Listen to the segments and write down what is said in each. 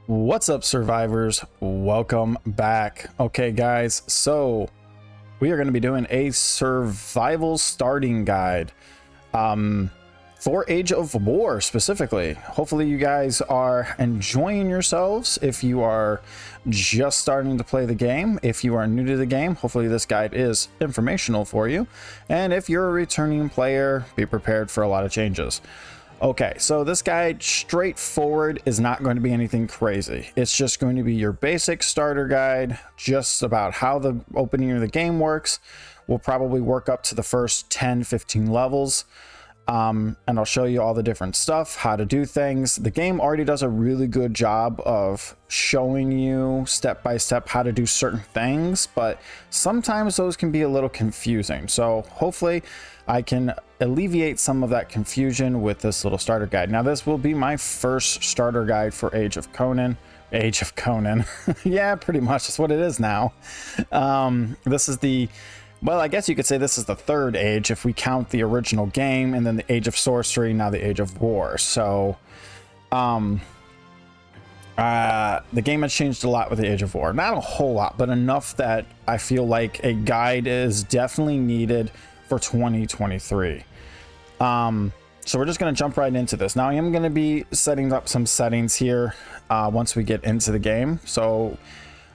What's up, survivors? Welcome back. Okay, guys, so we are going to be doing a survival starting guide for Age of War specifically. Hopefully you guys are enjoying yourselves. If you are just starting to play the game, if you are new to the game, hopefully this guide is informational for you. And if you're a returning player, be prepared for a lot of changes. Okay, so this guide, straightforward, is not going to be anything crazy. It's just going to be your basic starter guide, just about how the opening of the game works. We'll probably work up to the first 10-15 levels, and I'll show you all the different stuff, how to do things. The game already does a really good job of showing you step by step how to do certain things, but sometimes those can be a little confusing. So hopefully I can alleviate some of that confusion with this little starter guide. Now, this will be my first starter guide for Age of Conan. Age of Conan. Yeah, pretty much. That's what it is now. This is the, well, I guess you could say this is the third age if we count the original game, and then the Age of Sorcery, now the Age of War. So, the game has changed a lot with the Age of War. Not a whole lot, but enough that I feel like a guide is definitely needed for 2023. So we're just going to jump right into this. Now I am going to be setting up some settings here once we get into the game. So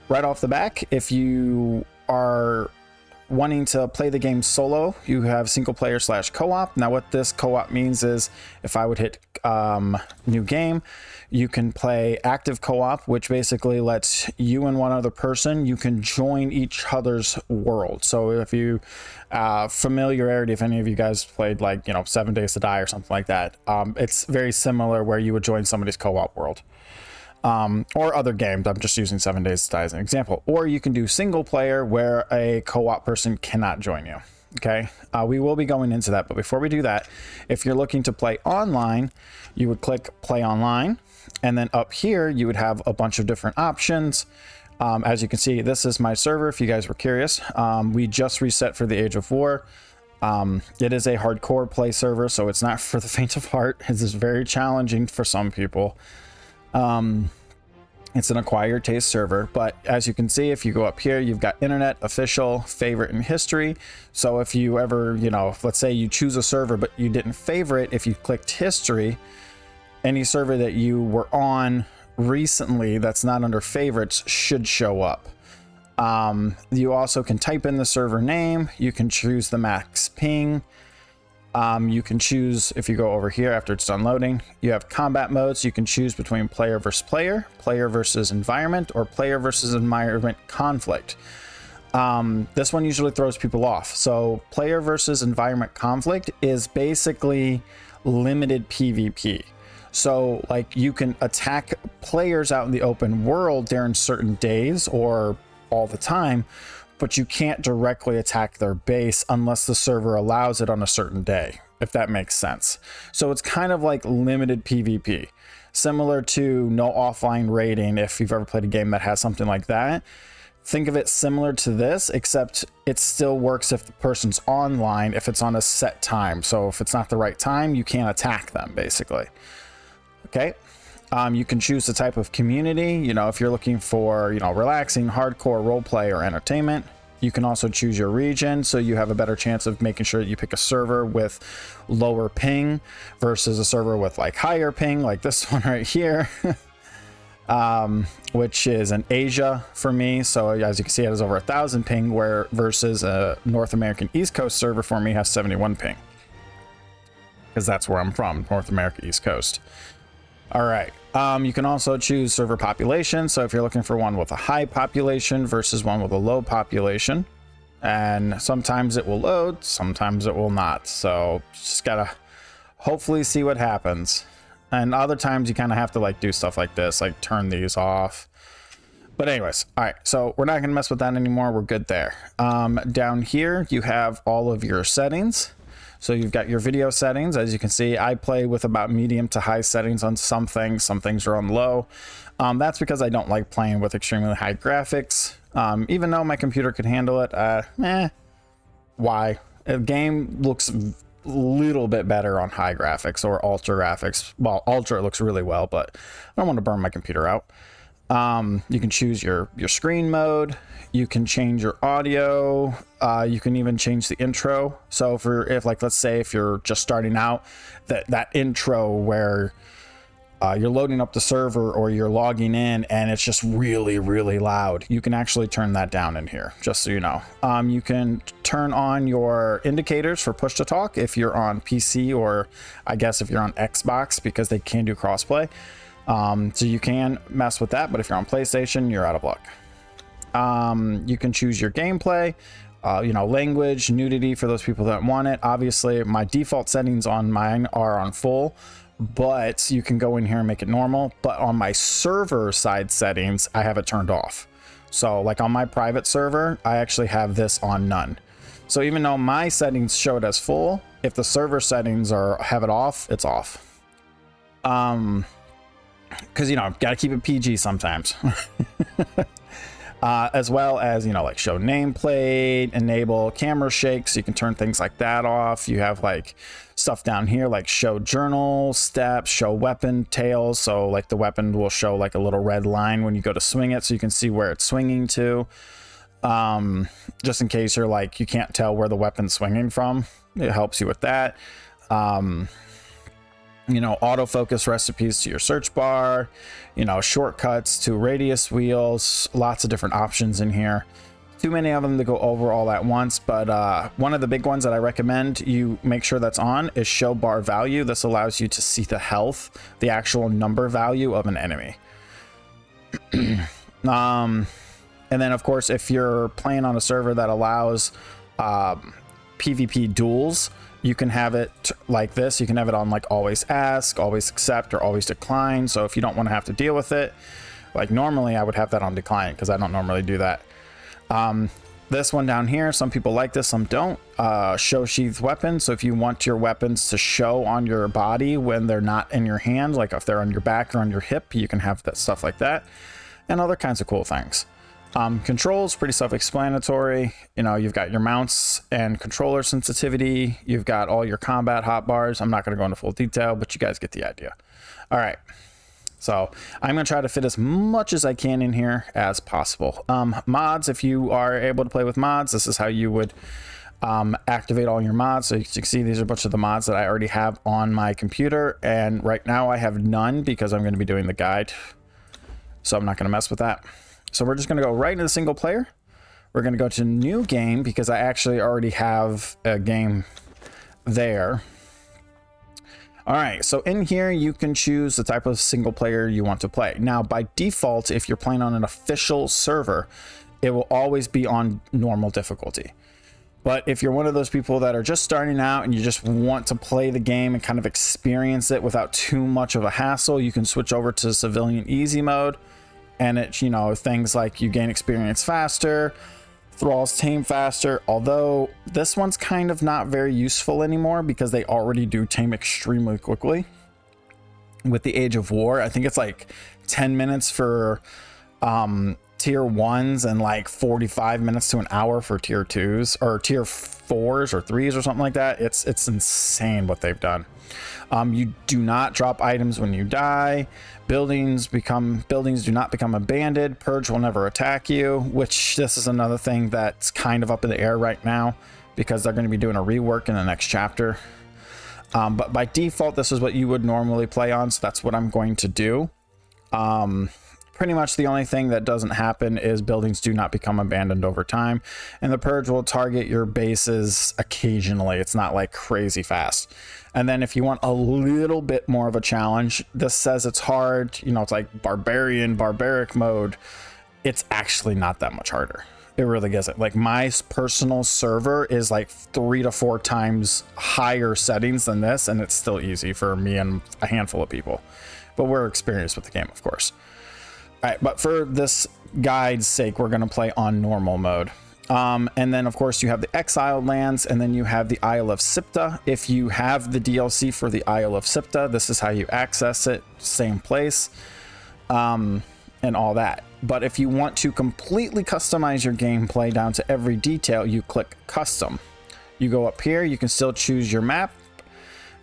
right off the back, if you are wanting to play the game solo, you have single player / co-op. Now what this co-op means is if I would hit new game, you can play active co-op, which basically lets you and one other person, you can join each other's world. So if you familiarity, if any of you guys played, like, 7 Days to Die or something like that, it's very similar where you would join somebody's co-op world. Or other games. I'm just using 7 Days to Die as an example. Or you can do single player where a co-op person cannot join you. Okay, we will be going into that, but before we do that, if you're looking to play online, you would click play online, and then up here you would have a bunch of different options. As you can see, this is my server if you guys were curious. We just reset for the Age of War. It is a hardcore play server, so it's not for the faint of heart. This is very challenging for some people. It's an acquired taste server, but as you can see, if you go up here, you've got internet, official, favorite, and history. So if you ever, let's say you choose a server, but you didn't favorite, if you clicked history, any server that you were on recently that's not under favorites should show up. You also can type in the server name. You can choose the max ping. You can choose, if you go over here after it's done loading, you have combat modes. You can choose between player versus player, player versus environment, or player versus environment conflict. This one usually throws people off. So player versus environment conflict is basically limited PvP. So like you can attack players out in the open world during certain days or all the time, but you can't directly attack their base unless the server allows it on a certain day, if that makes sense. So it's kind of like limited PvP, similar to no offline raiding. If you've ever played a game that has something like that, think of it similar to this, except it still works if the person's online, if it's on a set time. So if it's not the right time, you can't attack them, basically. Okay. You can choose the type of community, if you're looking for, relaxing, hardcore roleplay or entertainment. You can also choose your region, so you have a better chance of making sure that you pick a server with lower ping versus a server with like higher ping, like this one right here, which is in Asia for me. So as you can see, it has over 1,000 ping, where versus a North American East Coast server for me has 71 ping, because that's where I'm from, North America, East Coast. All right. You can also choose server population. So if you're looking for one with a high population versus one with a low population, and sometimes it will load, sometimes it will not. So just gotta hopefully see what happens. And other times you kind of have to like do stuff like this, like turn these off. But anyways, all right, so we're not gonna mess with that anymore. We're good there. Down here, you have all of your settings. So you've got your video settings. As you can see, I play with about medium to high settings on some things are on low. That's because I don't like playing with extremely high graphics. Even though my computer could handle it, why? A game looks a little bit better on high graphics or ultra graphics. Well, ultra looks really well, but I don't want to burn my computer out. You can choose your screen mode. You can change your audio. You can even change the intro. So if like, let's say if you're just starting out, that intro where you're loading up the server or you're logging in and it's just really, really loud, you can actually turn that down in here, just so you know. You can turn on your indicators for push to talk if you're on PC, or I guess if you're on Xbox, because they can do crossplay. So you can mess with that, but if you're on PlayStation, you're out of luck. You can choose your gameplay, language, nudity for those people that want it. Obviously, my default settings on mine are on full, but you can go in here and make it normal. But on my server side settings, I have it turned off. So like on my private server, I actually have this on none. So even though my settings show it as full, if the server settings have it off, it's off. Because, gotta keep it PG sometimes. As well as, like show nameplate, enable camera shake, so you can turn things like that off. You have like stuff down here like show journal steps, show weapon tails, so like the weapon will show like a little red line when you go to swing it, so you can see where it's swinging to. Just in case you're like, you can't tell where the weapon's swinging from, it helps you with that. Autofocus recipes to your search bar, shortcuts to radius wheels, lots of different options in here. Too many of them to go over all at once, but one of the big ones that I recommend you make sure that's on is show bar value. This allows you to see the health, the actual number value of an enemy. And then of course, if you're playing on a server that allows PvP duels, you can have it like this. You can have it on like always ask, always accept, or always decline. So if you don't want to have to deal with it, like normally I would have that on decline because I don't normally do that. This one down here, some people like this, some don't. Show sheathed weapons. So if you want your weapons to show on your body when they're not in your hand, like if they're on your back or on your hip, you can have that stuff like that, and other kinds of cool things. Controls, pretty self-explanatory. You've got your mounts and controller sensitivity. You've got all your combat hotbars. I'm not going to go into full detail, but you guys get the idea. All right. So I'm going to try to fit as much as I can in here as possible. Mods, if you are able to play with mods, this is how you would activate all your mods. So you can see these are a bunch of the mods that I already have on my computer. And right now I have none because I'm going to be doing the guide. So I'm not going to mess with that. So we're just going to go right into the single player. We're going to go to new game because I actually already have a game there. All right, so in here you can choose the type of single player you want to play. Now by default, if you're playing on an official server, it will always be on normal difficulty. But if you're one of those people that are just starting out and you just want to play the game and kind of experience it without too much of a hassle, you can switch over to civilian easy mode. And it's, things like you gain experience faster, thralls tame faster, although this one's kind of not very useful anymore because they already do tame extremely quickly. With the Age of War, I think it's like 10 minutes for tier 1s and like 45 minutes to an hour for tier 2s, or tier 4s or 3s or something like that. It's insane what they've done. You do not drop items when you die. Buildings do not become abandoned. Purge will never attack you, which this is another thing that's kind of up in the air right now because they're going to be doing a rework in the next chapter. But by default, this is what you would normally play on, so that's what I'm going to do. Pretty much the only thing that doesn't happen is buildings do not become abandoned over time, and the purge will target your bases occasionally. It's not like crazy fast. And then if you want a little bit more of a challenge, this says it's hard, it's like barbaric mode. It's actually not that much harder. It really isn't. Like my personal server is like 3 to 4 times higher settings than this, and it's still easy for me and a handful of people, but we're experienced with the game, of course. All right, but for this guide's sake, we're going to play on normal mode. And then of course you have the Exiled lands, and then you have the Isle of Sipta. If you have the DLC for the Isle of Sipta, this is how you access it, same place, and all that. But if you want to completely customize your gameplay down to every detail, you click custom. You go up here, you can still choose your map,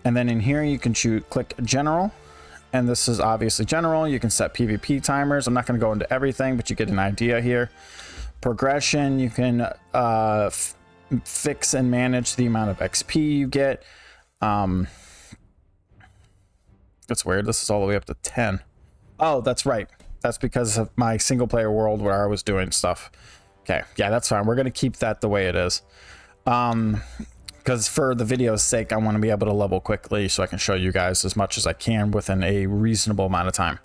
and then in here you can click general, and this is obviously general. You can set PvP timers. I'm not going to go into everything, but you get an idea here. Progression, you can fix and manage the amount of XP you get. That's weird. This is all the way up to 10. Oh, that's right. That's because of my single player world where I was doing stuff. Okay, yeah, that's fine. We're going to keep that the way it is. Because for the video's sake, I want to be able to level quickly so I can show you guys as much as I can within a reasonable amount of time.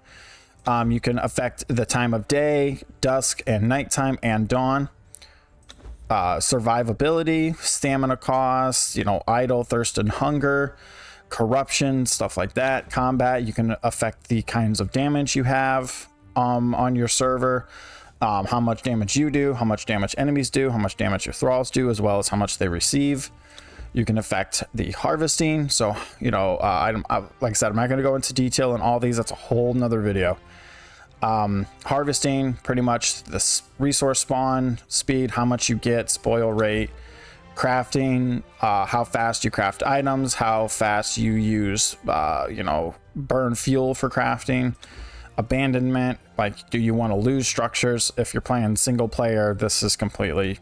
You can affect the time of day, dusk, and nighttime, and dawn. Survivability, stamina costs, idle, thirst, and hunger, corruption, stuff like that. Combat, you can affect the kinds of damage you have on your server. How much damage you do, how much damage enemies do, how much damage your thralls do, as well as how much they receive. You can affect the harvesting. So, like I said, I'm not going to go into detail on all these. That's a whole nother video. Harvesting, pretty much this resource spawn speed, how much you get, spoil rate. Crafting, how fast you craft items, how fast you use, burn fuel for crafting. Abandonment, like, do you want to lose structures? If you're playing single player, this is completely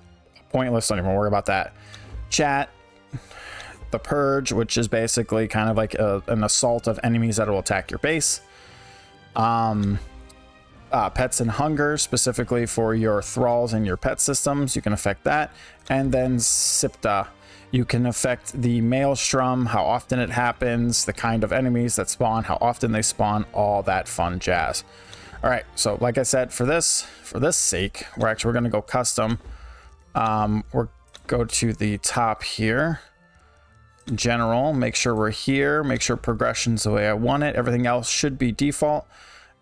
pointless. Don't even worry about that. Chat, the purge, which is basically kind of like an assault of enemies that will attack your base. Pets and hunger, specifically for your thralls and your pet systems, you can affect that. And then Sipta, you can affect the maelstrom, how often it happens, the kind of enemies that spawn, how often they spawn, all that fun jazz. All right, so like I said, for this sake, we're going to go custom. We'll go to the top here, general, make sure we're here, make sure progression's the way I want it. Everything else should be default.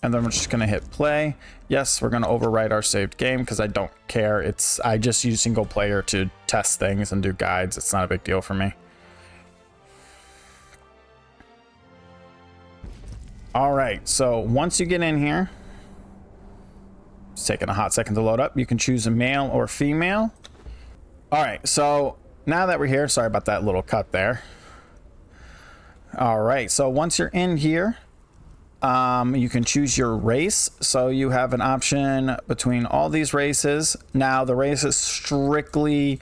And then we're just going to hit play. Yes, we're going to overwrite our saved game because I don't care. I just use single player to test things and do guides. It's not a big deal for me. All right, so once you get in here, it's taking a hot second to load up. You can choose a male or female. All right, so now that we're here, sorry about that little cut there. All right, so once you're in here, you can choose your race. So you have an option between all these races. Now the race is strictly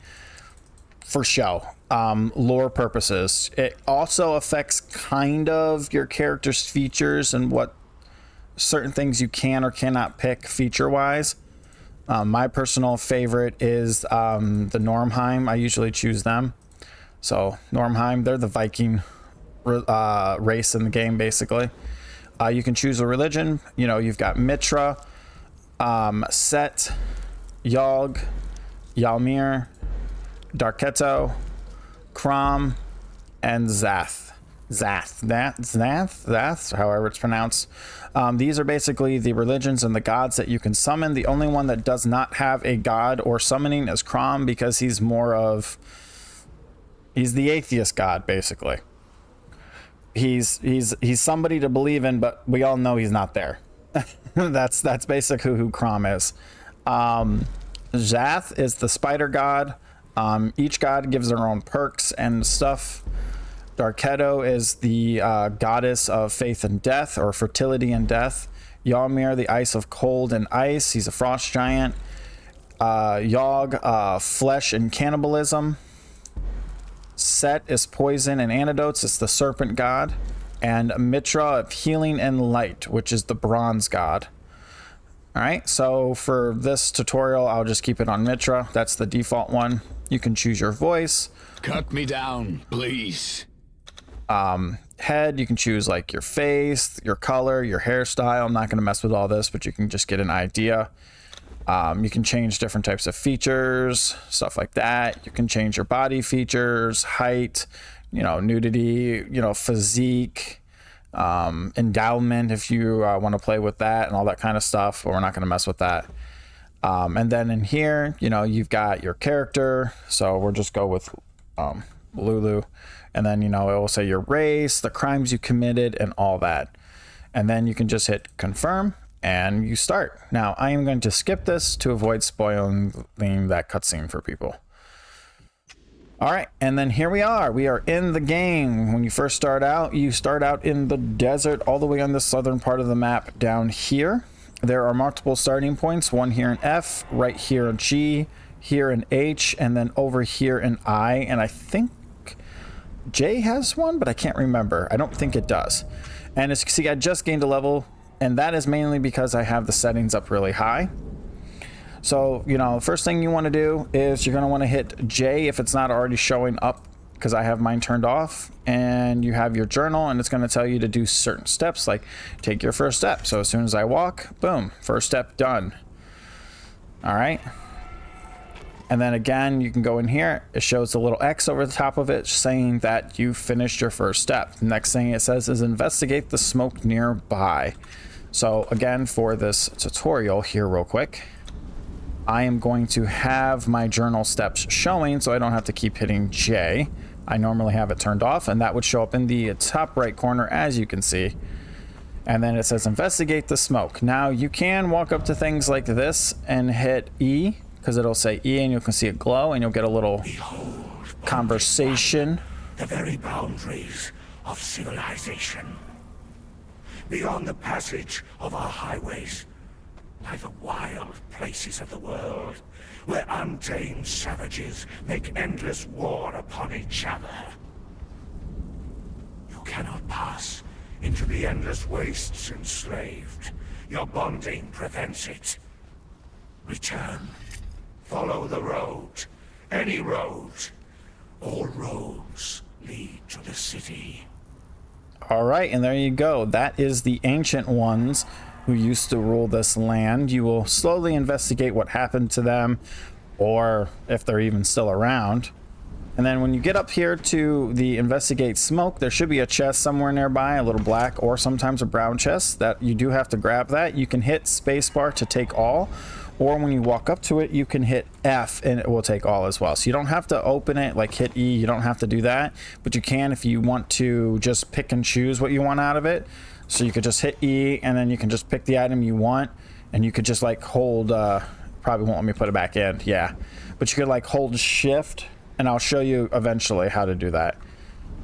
for show, lore purposes. It also affects kind of your character's features and what certain things you can or cannot pick feature wise. My personal favorite is the Normheim. I usually choose them. So Normheim, they're the Viking race in the game basically. You can choose a religion. You've got Mitra, Set, Yogg, Ylmir, Darketo, Crom, and Zath, however it's pronounced. These are basically the religions and the gods that you can summon. The only one that does not have a god or summoning is Crom, because he's the atheist god, basically. He's somebody to believe in, but we all know he's not there. that's basically who Crom is. Zath is the spider god. Each god gives their own perks and stuff. Darketo is the goddess of faith and death, or fertility and death. Ylmir, the ice of cold and ice. He's a frost giant. Yogg, flesh and cannibalism. Set is poison and antidotes. It's the serpent god. And Mitra of healing and light, which is the bronze god. All right, so for this tutorial, I'll just keep it on Mitra. That's the default one. You can choose your voice. Cut me down, please. Head, you can choose like your face, your color, your hairstyle. I'm not going to mess with all this, but you can just get an idea. You can change different types of features, stuff like that. You can change your body features, height, nudity, physique, endowment if you want to play with that and all that kind of stuff, but we're not going to mess with that. And then in here, you've got your character. So we'll just go with Lulu. And then, it will say your race, the crimes you committed, and all that. And then you can just hit confirm. And you start. Now, I am going to skip this to avoid spoiling that cutscene for people. All right, and then here we are. We are in the game. When you first start out, you start out in the desert all the way on the southern part of the map down here. There are multiple starting points, one here in F, right here in G, here in H, and then over here in I, and I think J has one, but I can't remember. I don't think it does. And as you can see, I just gained a level, and that is mainly because I have the settings up really high. So, you know, first thing you want to do is you're going to want to hit J if it's not already showing up, because I have mine turned off, and you have your journal, and it's going to tell you to do certain steps, like take your first step. So as soon as I walk, boom, first step done. All right. And then again, you can go in here. It shows the little X over the top of it saying that you finished your first step. The next thing it says is investigate the smoke nearby. So again, for this tutorial here real quick, I am going to have my journal steps showing so I don't have to keep hitting J. I normally have it turned off, and that would show up in the top right corner, as you can see. And then it says investigate the smoke. Now you can walk up to things like this and hit E, because it'll say E and you can see it glow, and you'll get a little Behold, conversation. the very boundaries of civilization. Beyond the passage of our highways lie the wild places of the world, where untamed savages make endless war upon each other. You cannot pass into the endless wastes enslaved. Your bonding prevents it. Return. Follow the road. Any road. All roads lead to the city. All right, and there you go. That is the ancient ones who used to rule this land. You will slowly investigate what happened to them, or if they're even still around. And then when you get up here to the investigate smoke, there should be a chest somewhere nearby, a little black or sometimes a brown chest that you do have to grab that. You can hit spacebar to take all, or when you walk up to it, you can hit F and it will take all as well. So you don't have to open it, like hit E, you don't have to do that, but you can if you want to just pick and choose what you want out of it. So you could just hit E and then you can just pick the item you want, and you could just like hold, probably won't let me put it back in, yeah. But you could like hold shift, and I'll show you eventually how to do that.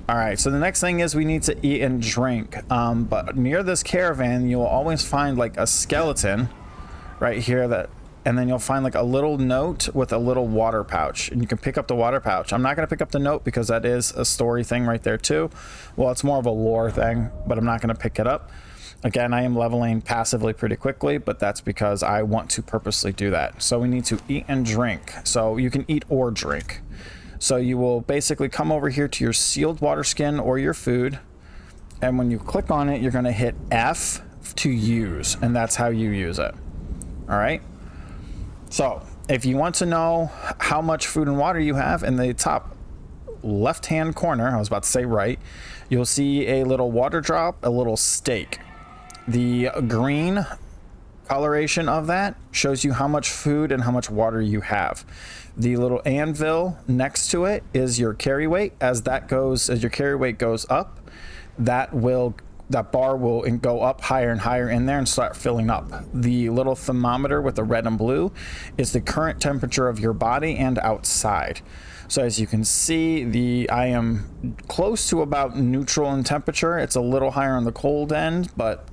All right, so the next thing is we need to eat and drink. But near this caravan, you'll always find like a skeleton right here and then you'll find like a little note with a little water pouch, and you can pick up the water pouch. I'm not going to pick up the note because that is a story thing right there too. Well, it's more of a lore thing, but I'm not going to pick it up. Again, I am leveling passively pretty quickly, but that's because I want to purposely do that. So we need to eat and drink. So you can eat or drink. So you will basically come over here to your sealed water skin or your food, and when you click on it, you're going to hit F to use, and that's how you use it. All right. So if you want to know how much food and water you have, in the top left hand corner, I was about to say right, you'll see a little water drop, a little stake. The green coloration of that shows you how much food and how much water you have. The little anvil next to it is your carry weight. As your carry weight goes up, that bar will go up higher and higher in there and start filling up. The little thermometer with the red and blue is the current temperature of your body and outside. So as you can see, I am close to about neutral in temperature. It's a little higher on the cold end, but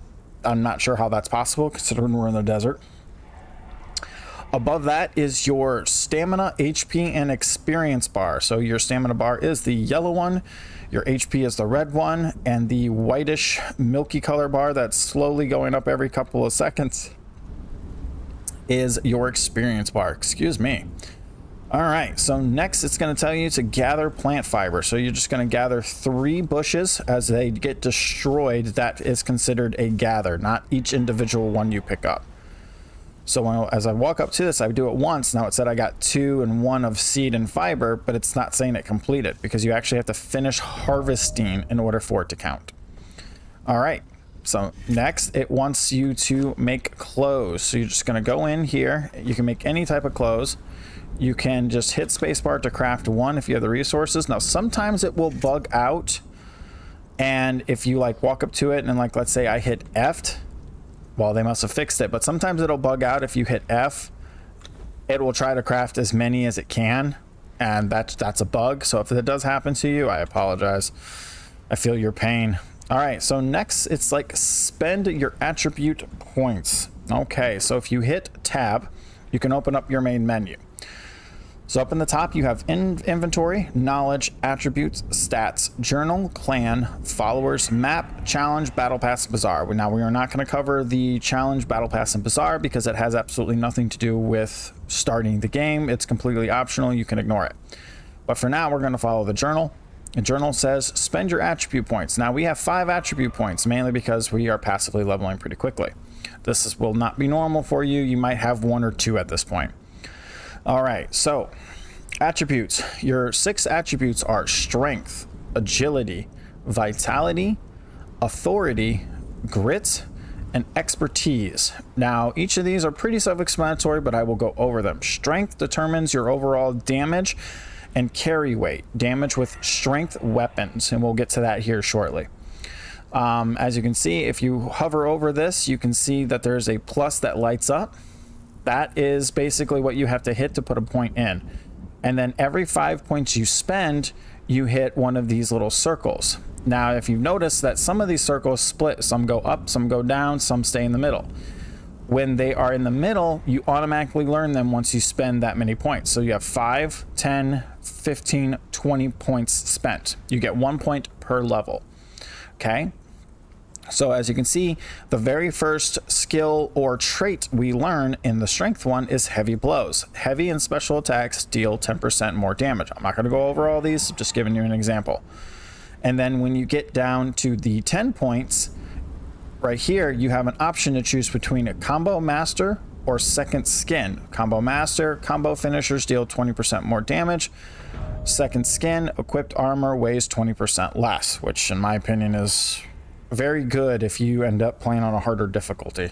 I'm not sure how that's possible considering we're in the desert. Above that is your stamina, HP, and experience bar. So your stamina bar is the yellow one, your HP is the red one, and the whitish milky color bar that's slowly going up every couple of seconds is your experience bar. Excuse me. All right, so next it's going to tell you to gather plant fiber. So you're just going to gather 3 bushes. As they get destroyed, that is considered a gather, not each individual one you pick up. So as I walk up to this, I do it once. Now it said I got 2 and 1 of seed and fiber, but it's not saying it completed because you actually have to finish harvesting in order for it to count. All right, so next it wants you to make clothes. So you're just going to go in here. You can make any type of clothes. You can just hit spacebar to craft 1 if you have the resources. Now sometimes it will bug out, and if you like walk up to it and like let's say I hit F, well, they must have fixed it, but sometimes it'll bug out. If you hit F, it will try to craft as many as it can. and that's a bug. So if it does happen to you, I apologize. I feel your pain. All right, so next it's like spend your attribute points. Okay, so if you hit tab, you can open up your main menu. So up in the top, you have inventory, knowledge, attributes, stats, journal, clan, followers, map, challenge, battle pass, bazaar. Now we are not going to cover the challenge, battle pass, and bazaar because it has absolutely nothing to do with starting the game. It's completely optional. You can ignore it. But for now, we're going to follow the journal. The journal says spend your attribute points. Now we have 5 attribute points, mainly because we are passively leveling pretty quickly. Will not be normal for you. You might have 1 or 2 at this point. All right, so attributes. Your 6 attributes are strength, agility, vitality, authority, grit, and expertise. Now, each of these are pretty self-explanatory, but I will go over them. Strength determines your overall damage and carry weight, damage with strength weapons, and we'll get to that here shortly. As you can see, if you hover over this, you can see that there's a plus that lights up. That is basically what you have to hit to put a point in. And then every 5 points you spend, you hit one of these little circles. Now, if you notice that some of these circles split, some go up, some go down, some stay in the middle. When they are in the middle, you automatically learn them once you spend that many points. So you have 5, 10, 15, 20 points spent. You get 1 point per level. Okay? So as you can see, the very first skill or trait we learn in the strength one is heavy blows. Heavy and special attacks deal 10% more damage. I'm not going to go over all these, just giving you an example. And then when you get down to the 10 points, right here, you have an option to choose between a combo master or second skin. Combo master, combo finishers deal 20% more damage. Second skin, equipped armor weighs 20% less, which in my opinion is very good if you end up playing on a harder difficulty.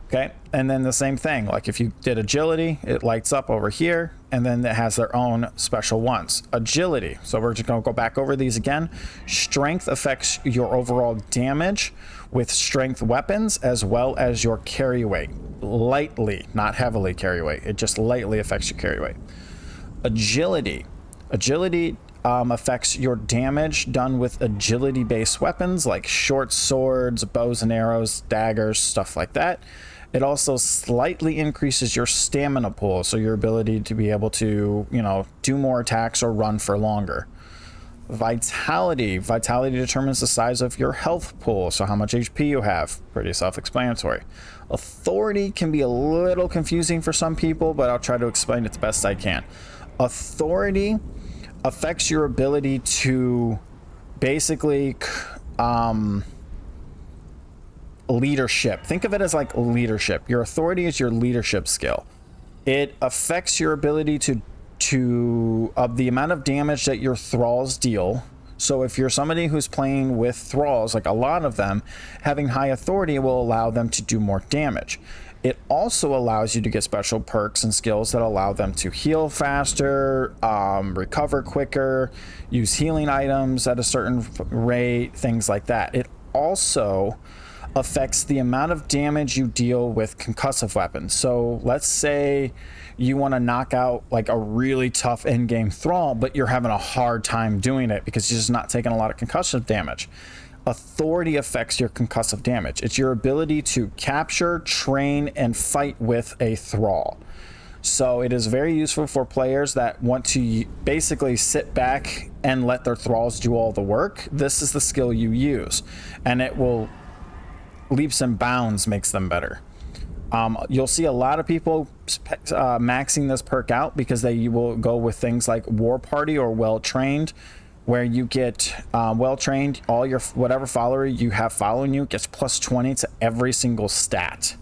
Okay, and then the same thing, like if you did agility, it lights up over here, and then it has their own special ones. Agility, so we're just going to go back over these again. Strength affects your overall damage with strength weapons as well as your carry weight. Lightly, not heavily carry weight, it just lightly affects your carry weight. Agility affects your damage done with agility-based weapons like short swords, bows and arrows, daggers, stuff like that. It also slightly increases your stamina pool, so your ability to be able to, do more attacks or run for longer. Vitality determines the size of your health pool, so how much HP you have. Pretty self-explanatory. Authority can be a little confusing for some people, but I'll try to explain it the best I can. Authority affects your ability to basically leadership. Think of it as like leadership. Your authority is your leadership skill. It affects your ability of the amount of damage that your thralls deal. So if you're somebody who's playing with thralls, like a lot of them, having high authority will allow them to do more damage. It also allows you to get special perks and skills that allow them to heal faster, recover quicker, use healing items at a certain rate, things like that. It also affects the amount of damage you deal with concussive weapons. So let's say you want to knock out like a really tough endgame thrall, but you're having a hard time doing it because you're just not taking a lot of concussive damage. Authority affects your concussive damage. It's your ability to capture, train, and fight with a thrall. So it is very useful for players that want to basically sit back and let their thralls do all the work. This is the skill you use, and it will leaps and bounds makes them better. You'll see a lot of people maxing this perk out because they will go with things like War Party or Well Trained, where you get Well Trained, all your whatever follower you have following you gets plus 20 to every single stat.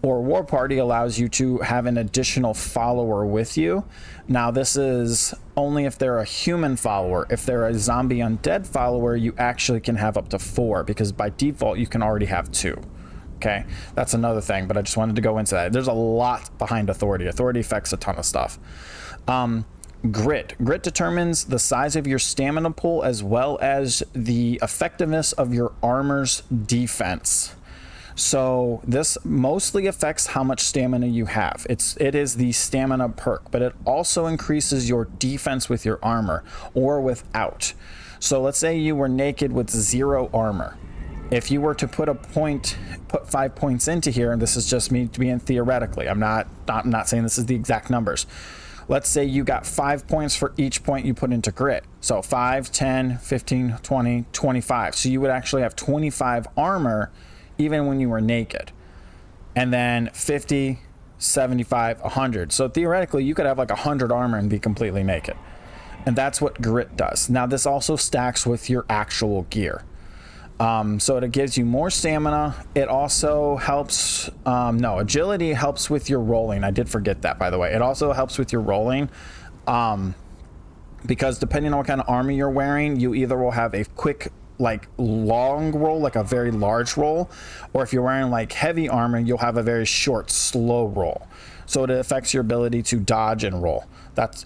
Or War Party allows you to have an additional follower with you. Now this is only if they're a human follower. If they're a zombie undead follower, you actually can have up to 4 because by default you can already have 2. Okay, that's another thing, but I just wanted to go into that. There's a lot behind authority. Authority affects a ton of stuff. Grit determines the size of your stamina pool as well as the effectiveness of your armor's defense. So this mostly affects how much stamina you have. It is the stamina perk, but it also increases your defense with your armor or without. So let's say you were naked with 0 armor. If you were to put 5 points into here, and this is just me being theoretically, I'm not saying this is the exact numbers. Let's say you got 5 points for each point you put into grit. So 5, 10, 15, 20, 25. So you would actually have 25 armor even when you were naked. And then 50, 75, 100. So theoretically, you could have like 100 armor and be completely naked. And that's what grit does. Now, this also stacks with your actual gear. So it gives you more stamina. It also helps, agility helps with your rolling. I did forget that, by the way. It also helps with your rolling, because depending on what kind of armor you're wearing, you either will have a quick, like long roll, like a very large roll, or if you're wearing like heavy armor, you'll have a very short, slow roll. So it affects your ability to dodge and roll.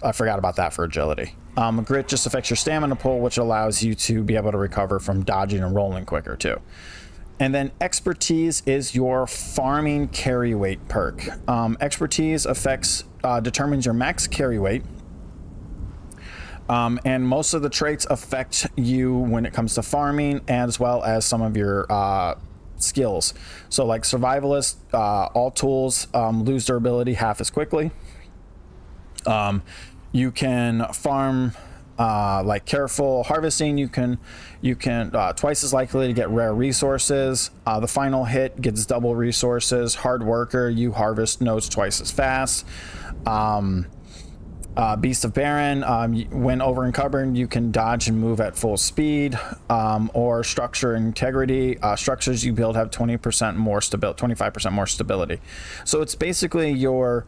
I forgot about that for agility. Grit just affects your stamina pool, which allows you to be able to recover from dodging and rolling quicker too. And then expertise is your farming carry weight perk. Expertise determines your max carry weight. And most of the traits affect you when it comes to farming, as well as some of your skills. So like survivalist, all tools lose durability half as quickly. You can farm like careful harvesting. You can twice as likely to get rare resources. The final hit gets double resources. Hard worker, you harvest nodes twice as fast. Beast of Baron, when over encumbered, you can dodge and move at full speed. Or structure integrity, structures you build have 20% more stability, 25% more stability. So it's basically your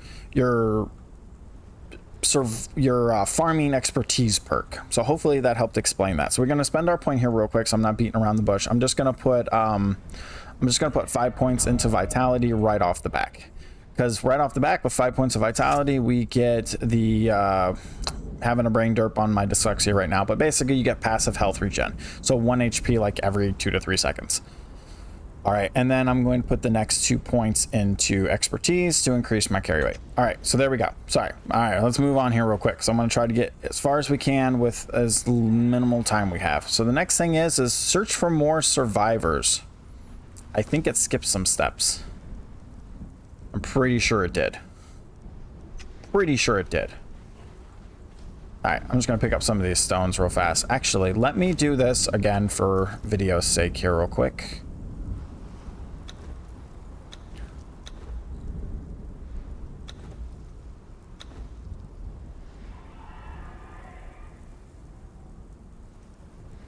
farming expertise perk. So hopefully that helped explain that. So we're going to spend our point here real quick, so I'm not beating around the bush. I'm just going to put 5 points into vitality right off the back, because right off the back with 5 points of vitality, we get the having a brain derp on my dyslexia right now, but basically you get passive health regen, so 1 HP like every 2 to 3 seconds. All right, and then I'm going to put the next 2 points into expertise to increase my carry weight. All right, so there we go. Sorry. All right, let's move on here real quick. So I'm going to try to get as far as we can with as minimal time we have. So the next thing is search for more survivors. I think it skipped some steps. I'm pretty sure it did. Pretty sure it did. All right, I'm just going to pick up some of these stones real fast. Actually, let me do this again for video's sake here real quick.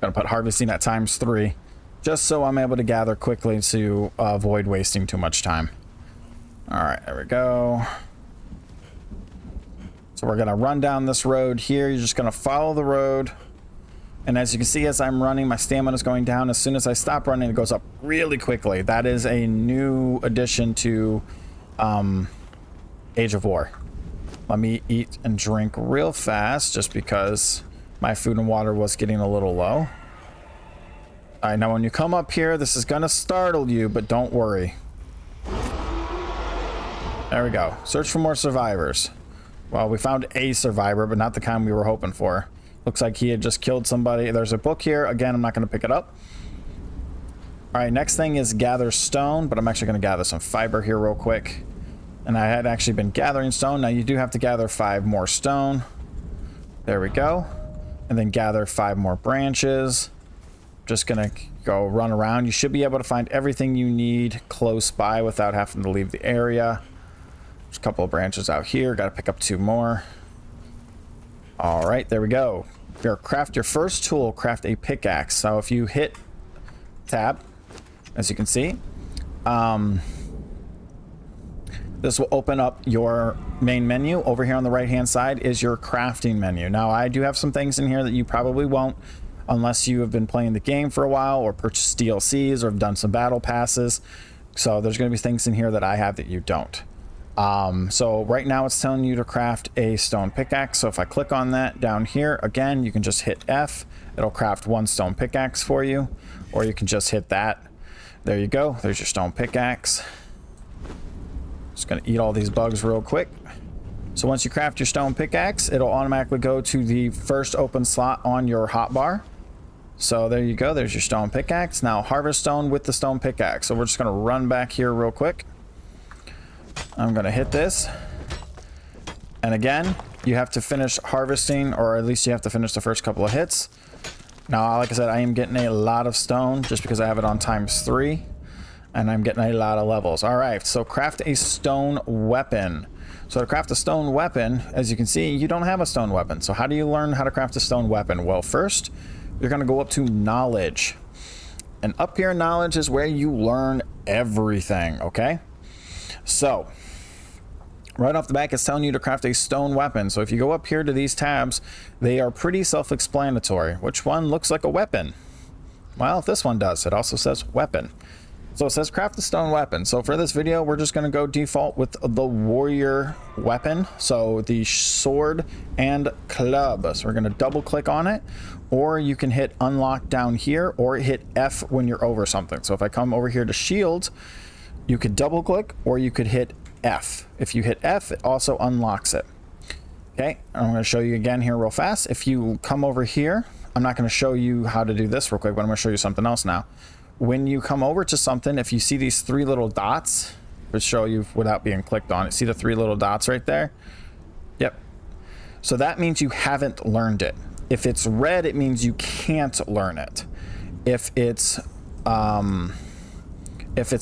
Gonna put harvesting at ×3, just so I'm able to gather quickly to avoid wasting too much time. All right, there we go. So we're gonna run down this road here. You're just gonna follow the road. And as you can see, as I'm running, my stamina is going down. As soon as I stop running, it goes up really quickly. That is a new addition to Age of War. Let me eat and drink real fast, just because my food and water was getting a little low. All right, now when you come up here, this is gonna startle you, but don't worry. There we go. Search for more survivors. Well, we found a survivor, but not the kind we were hoping for. Looks like he had just killed somebody. There's a book here. Again, I'm not gonna pick it up. All right, next thing is gather stone, but I'm actually gonna gather some fiber here real quick. And I had actually been gathering stone. Now you do have to gather 5 more stone. There we go. And then gather 5 more branches. Just gonna go run around. You should be able to find everything you need close by without having to leave the area. There's a couple of branches out here. Got to pick up 2 more. All right, there we go. Here, craft your first tool. Craft a pickaxe. So if you hit tab, as you can see, this will open up your main menu. Over here on the right hand side is your crafting menu. Now I do have some things in here that you probably won't, unless you have been playing the game for a while or purchased DLCs or have done some battle passes. So there's going to be things in here that I have that you don't. So right now it's telling you to craft a stone pickaxe. So if I click on that down here, again, you can just hit F. It'll craft 1 stone pickaxe for you, or you can just hit that. There you go. There's your stone pickaxe. Just gonna eat all these bugs real quick. So once you craft your stone pickaxe, it'll automatically go to the first open slot on your hotbar. So there you go. There's your stone pickaxe. Now harvest stone with the stone pickaxe. So we're just gonna run back here real quick. I'm gonna hit this. And again, you have to finish harvesting, or at least you have to finish the first couple of hits. Now, like I said, I am getting a lot of stone just because I have it on ×3. And I'm getting a lot of levels. All right, so craft a stone weapon. So to craft a stone weapon, as you can see, you don't have a stone weapon. So how do you learn how to craft a stone weapon? Well, first, you're gonna go up to knowledge. And up here in knowledge is where you learn everything, okay? So, right off the back, it's telling you to craft a stone weapon. So if you go up here to these tabs, they are pretty self-explanatory. Which one looks like a weapon? Well, this one does. It also says weapon. So it says craft a stone weapon. So for this video, we're just going to go default with the warrior weapon. So the sword and club. So we're going to double click on it, or you can hit unlock down here, or hit F when you're over something. So if I come over here to shield, you could double click, or you could hit F. If you hit F, it also unlocks it. Okay, I'm going to show you again here real fast. If you come over here, I'm not going to show you how to do this real quick, but I'm going to show you something else now. When you come over to something, if you see these 3 little dots, which show you without being clicked on it, see the 3 little dots right there? Yep. So that means you haven't learned it. If it's red, it means you can't learn it. If it's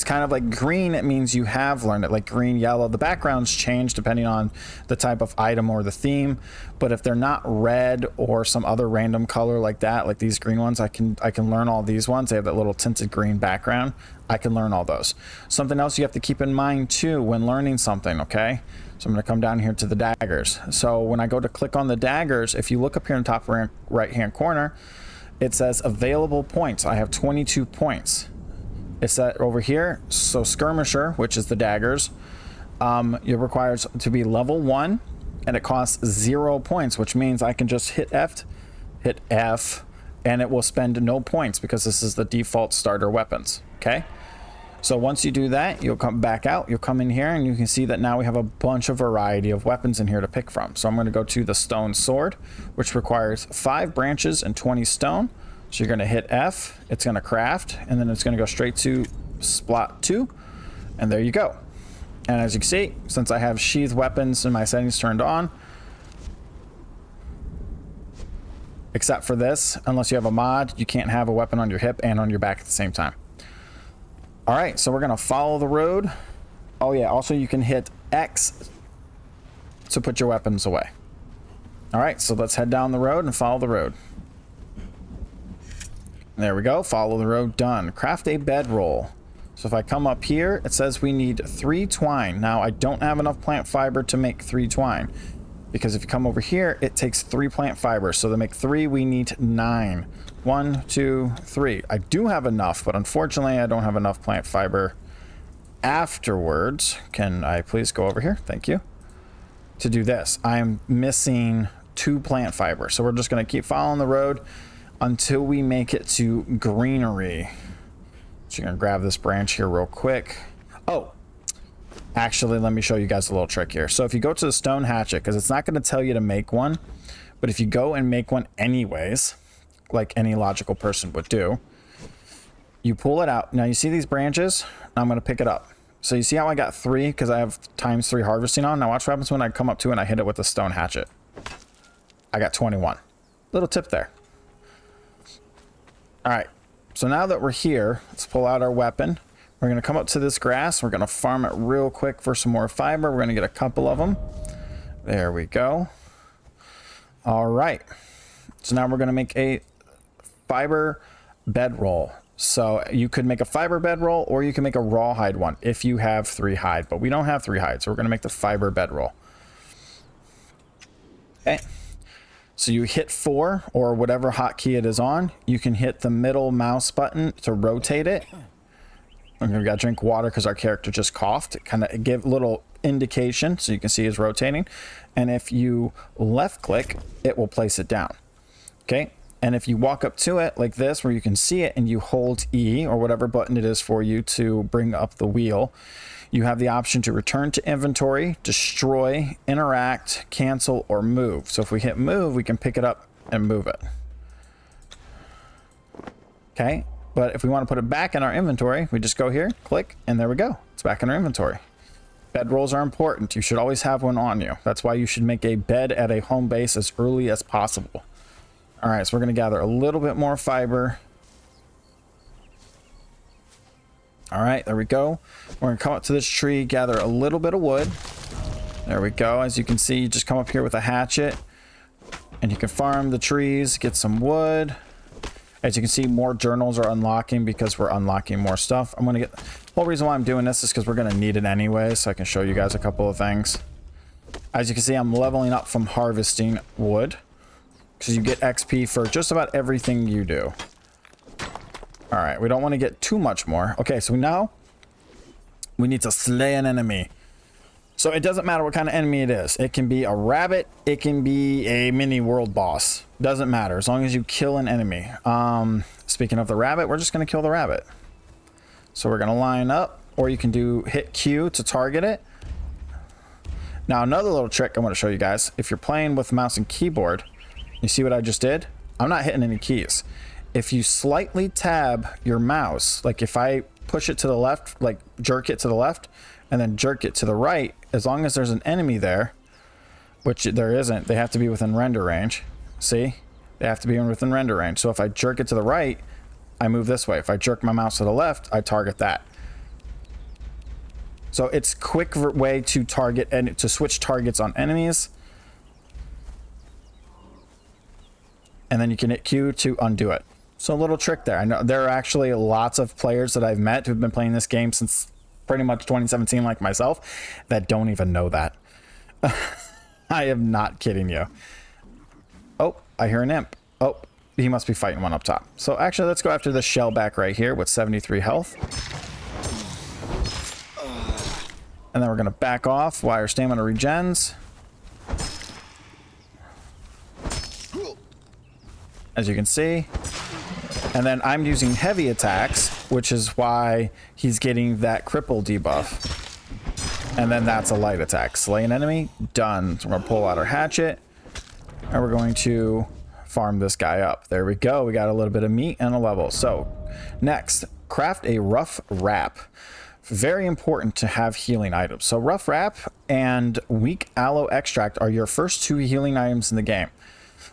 kind of like green, it means you have learned it, like green, yellow. The backgrounds change depending on the type of item or the theme. But if they're not red or some other random color like that, like these green ones, I can learn all these ones. They have that little tinted green background. I can learn all those. Something else you have to keep in mind too when learning something, okay? So I'm going to come down here to the daggers. So when I go to click on the daggers, if you look up here in the top right hand corner, it says available points. I have 22 points. It's that over here. So skirmisher, which is the daggers, it requires to be level 1, and it costs 0 points, which means I can just hit F, and it will spend no points because this is the default starter weapons. Okay. So once you do that, you'll come back out, you'll come in here, and you can see that now we have a bunch of variety of weapons in here to pick from. So I'm going to go to the stone sword, which requires 5 branches and 20 stone. So you're going to hit F, it's going to craft, and then it's going to go straight to slot 2, and there you go. And as you can see, since I have sheath weapons and my settings turned on, except for this, unless you have a mod, you can't have a weapon on your hip and on your back at the same time. All right, so we're going to follow the road. Oh yeah, also you can hit X to put your weapons away. All right, so let's head down the road and follow the road. There we go. Follow the road. Done. Craft a bedroll. So if I come up here, it says we need 3 twine. Now I don't have enough plant fiber to make 3 twine, because if you come over here, it takes 3 plant fibers. So to make 3, we need 9. 1, 2, 3. I do have enough, but unfortunately I don't have enough plant fiber afterwards. Can I please go over here? Thank you. To do this, I'm missing 2 plant fiber. So we're just going to keep following the road until we make it to greenery. So you're gonna grab this branch here real quick. Oh, actually, let me show you guys a little trick here. So if you go to the stone hatchet, because it's not gonna tell you to make one, but if you go and make one anyways, like any logical person would do, you pull it out. Now you see these branches? I'm gonna pick it up. So you see how I got 3 because I have ×3 harvesting on? Now watch what happens when I come up to it and I hit it with a stone hatchet. I got 21. Little tip there. All right, so now that we're here, let's pull out our weapon. We're going to come up to this grass. We're going to farm it real quick for some more fiber. We're going to get a couple of them. There we go. All right, so now we're going to make a fiber bedroll. So you could make a fiber bedroll, or you can make a rawhide one if you have 3 hide, but we don't have 3 hide, so we're going to make the fiber bedroll. Okay. So you hit 4 or whatever hotkey it is on. You can hit the middle mouse button to rotate it. I'm gonna gotta drink water because our character just coughed. It kind of give a little indication so you can see it's rotating. And if you left click, it will place it down. Okay. And if you walk up to it like this, where you can see it, and you hold E or whatever button it is for you to bring up the wheel, you have the option to return to inventory, destroy, interact, cancel, or move. So if we hit move, we can pick it up and move it. Okay, but if we want to put it back in our inventory, we just go here, click, and there we go. It's back in our inventory. Bedrolls are important. You should always have one on you. That's why you should make a bed at a home base as early as possible. All right, so we're going to gather a little bit more fiber. All right, there we go. We're going to come up to this tree, gather a little bit of wood. There we go. As you can see, you just come up here with a hatchet, and you can farm the trees, get some wood. As you can see, more journals are unlocking because we're unlocking more stuff. I'm going to get... The whole reason why I'm doing this is because we're going to need it anyway, so I can show you guys a couple of things. As you can see, I'm leveling up from harvesting wood, because you get XP for just about everything you do. All right, we don't want to get too much more. Okay, so now we need to slay an enemy. So it doesn't matter what kind of enemy it is. It can be a rabbit. It can be a mini world boss. Doesn't matter as long as you kill an enemy. Speaking of the rabbit, we're just going to kill the rabbit. So we're going to line up, or you can do hit Q to target it. Now another little trick I want to show you guys. If you're playing with mouse and keyboard, you see what I just did? I'm not hitting any keys. If you slightly tab your mouse, like if I push it to the left, like jerk it to the left, and then jerk it to the right, as long as there's an enemy there, which there isn't, they have to be within render range. See? They have to be within render range. So if I jerk it to the right, I move this way. If I jerk my mouse to the left, I target that. So it's a quick way to target and to switch targets on enemies. And then you can hit Q to undo it. So a little trick there. I know there are actually lots of players that I've met who've been playing this game since pretty much 2017, like myself, that don't even know that. I am not kidding you. Oh, I hear an imp. Oh, he must be fighting one up top. So actually, let's go after this shellback right here with 73 health. And then we're going to back off while our stamina regens. As you can see. And then I'm using heavy attacks, which is why he's getting that cripple debuff. And then that's a light attack. Slay an enemy, done. So we're going to pull out our hatchet, and we're going to farm this guy up. There we go. We got a little bit of meat and a level. So next, craft a rough wrap. Very important to have healing items. So rough wrap and weak aloe extract are your first two healing items in the game.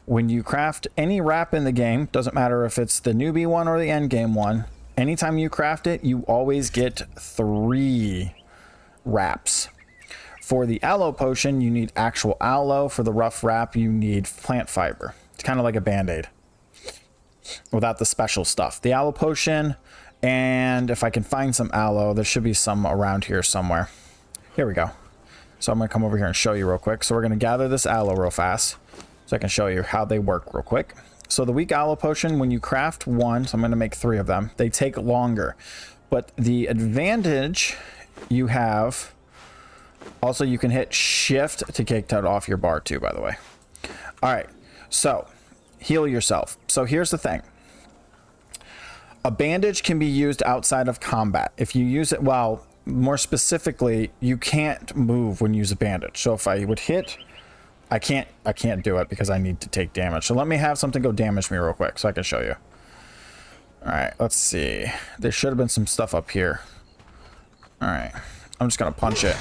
When you craft any wrap in the game, doesn't matter if it's the newbie one or the end game one, anytime you craft it, you always get 3 wraps. For the aloe potion, you need actual aloe. For the rough wrap, you need plant fiber. It's kind of like a band-aid without the special stuff. The aloe potion, and if I can find some aloe, there should be some around here somewhere. Here we go. So I'm going to come over here and show you real quick. So we're going to gather this aloe real fast, so I can show you how they work real quick. So the weak aloe potion, when you craft one, so I'm going to make 3 of them, they take longer. But the advantage you have, also you can hit shift to take that off your bar too, by the way. All right, so heal yourself. So here's the thing. A bandage can be used outside of combat. If you use it, well, more specifically, you can't move when you use a bandage. So if I would hit... I can't do it because I need to take damage. So let me have something go damage me real quick so I can show you. All right, let's see. There should have been some stuff up here. All right, I'm just gonna punch it.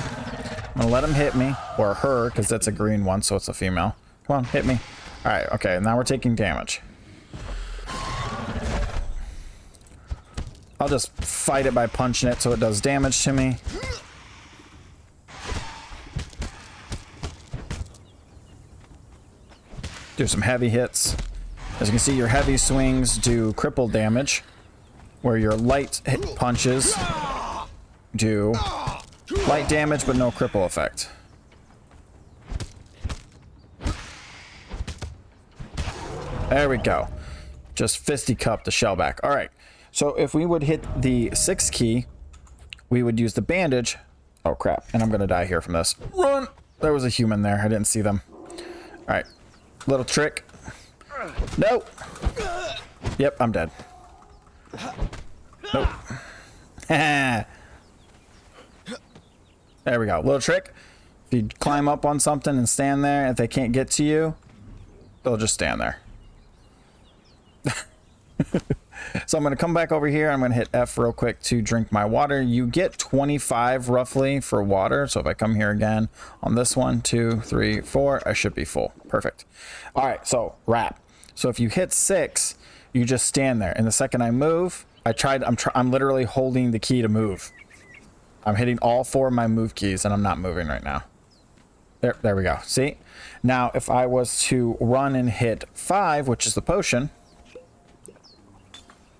I'm gonna let him hit me, or her, because that's a green one, so it's a female. Come on, hit me. All right, okay, now we're taking damage. I'll just fight it by punching it so it does damage to me. Do some heavy hits. As you can see, your heavy swings do cripple damage, where your light hit punches do light damage but no cripple effect. There we go. Just fisticuff the shellback. All right. So if we would hit the 6 key, we would use the bandage. Oh crap! And I'm gonna die here from this. Run! There was a human there. I didn't see them. All right. Little trick. No. Yep, I'm dead. Nope. There we go. Little trick. If you climb up on something and stand there, if they can't get to you, they'll just stand there. So I'm going to come back over here. I'm going to hit F real quick to drink my water. You get 25 roughly for water. So if I come here again on this 1, 2, 3, 4, I should be full. Perfect. All right. So wrap. So if you hit 6, you just stand there. And the second I move, I'm literally holding the key to move. I'm hitting all 4 of my move keys and I'm not moving right now. There we go. See? Now, if I was to run and hit 5, which is the potion,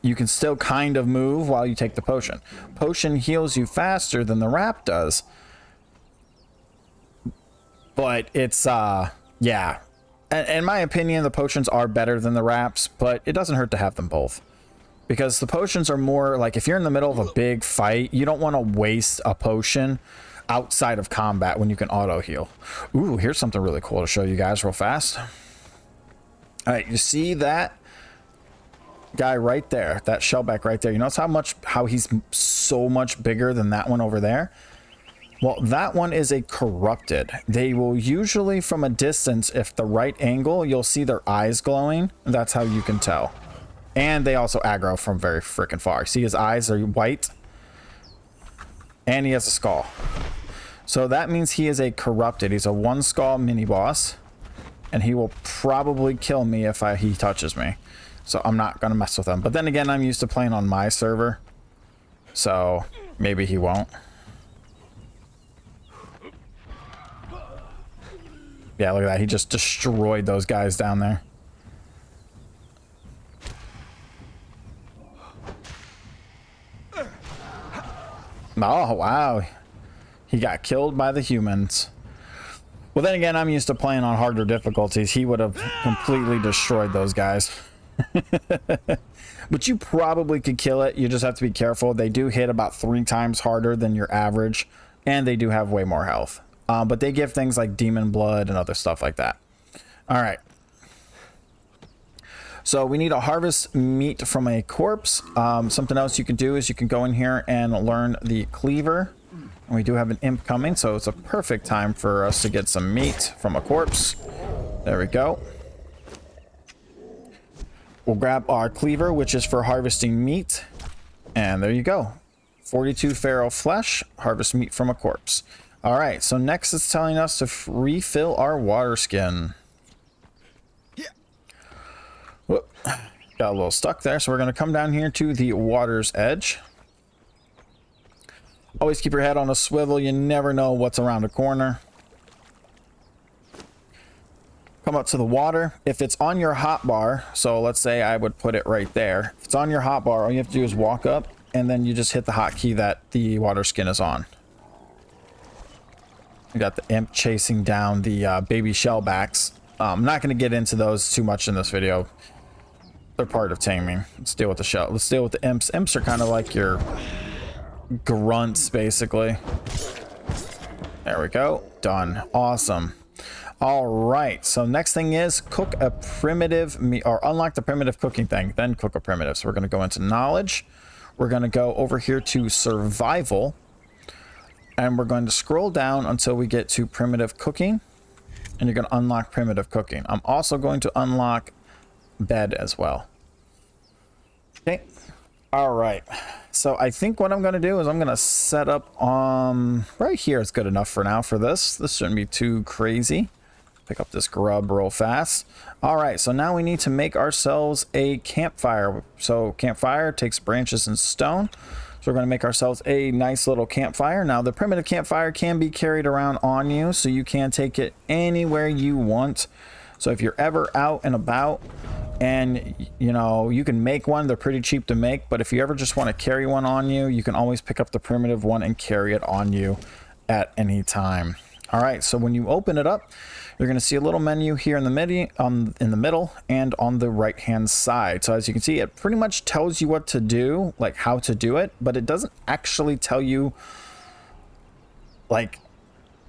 you can still kind of move while you take the potion. Potion heals you faster than the wrap does. But it's, yeah. In my opinion, the potions are better than the wraps, but it doesn't hurt to have them both. Because the potions are more like, if you're in the middle of a big fight, you don't want to waste a potion outside of combat when you can auto heal. Ooh, here's something really cool to show you guys real fast. All right, you see that guy right there, that shellback right there? You notice how he's so much bigger than that one over there? Well, that one is a corrupted. They will usually from a distance, if the right angle, you'll see their eyes glowing. That's how you can tell. And they also aggro from very freaking far. See, his eyes are white. And he has a skull. So that means he is a corrupted. He's a 1 skull mini boss. And he will probably kill me if he touches me. So I'm not going to mess with him. But then again, I'm used to playing on my server. So maybe he won't. Yeah, look at that. He just destroyed those guys down there. Oh, wow. He got killed by the humans. Well, then again, I'm used to playing on harder difficulties. He would have completely destroyed those guys. But you probably could kill it. You just have to be careful. They do hit about 3 times harder than your average. And they do have way more health. But they give things like demon blood and other stuff like that. All right. So we need to harvest meat from a corpse. Something else you can do is you can go in here and learn the cleaver. And we do have an imp coming, so it's a perfect time for us to get some meat from a corpse. There we go. We'll grab our cleaver, which is for harvesting meat. And there you go. 42 feral flesh, harvest meat from a corpse. All right, so next it's telling us to refill our water skin. Whoop. Got a little stuck there, so we're going to come down here to the water's edge. Always keep your head on a swivel. You never know what's around a corner. Come up to the water. If it's on your hotbar, so let's say I would put it right there. If it's on your hotbar, all you have to do is walk up, and then you just hit the hotkey that the water skin is on. We got the imp chasing down the baby shellbacks. I'm not going to get into those too much in this video. They're part of taming. Let's deal with the shell. Let's deal with the imps. Imps are kind of like your grunts, basically. There we go. Done. Awesome. All right. So next thing is cook a primitive meat, or unlock the primitive cooking thing, then cook a primitive. So we're going to go into knowledge. We're going to go over here to survival. And we're going to scroll down until we get to primitive cooking. And you're going to unlock primitive cooking. I'm also going to unlock bed as well. Okay. All right. So I think what I'm going to do is I'm going to set up right here. It's good enough for now for this. This shouldn't be too crazy. Pick up this grub real fast. All right. So now we need to make ourselves a campfire. So campfire takes branches and stone. So we're going to make ourselves a nice little campfire. Now the primitive campfire can be carried around on you, so you can take it anywhere you want. So if you're ever out and about and you know you can make one, they're pretty cheap to make, but if you ever just want to carry one on you, you can always pick up the primitive one and carry it on you at any time. All right, so when you open it up, you're going to see a little menu here in the middle and on the right hand side. So as you can see, it pretty much tells you what to do, like how to do it, but it doesn't actually tell you like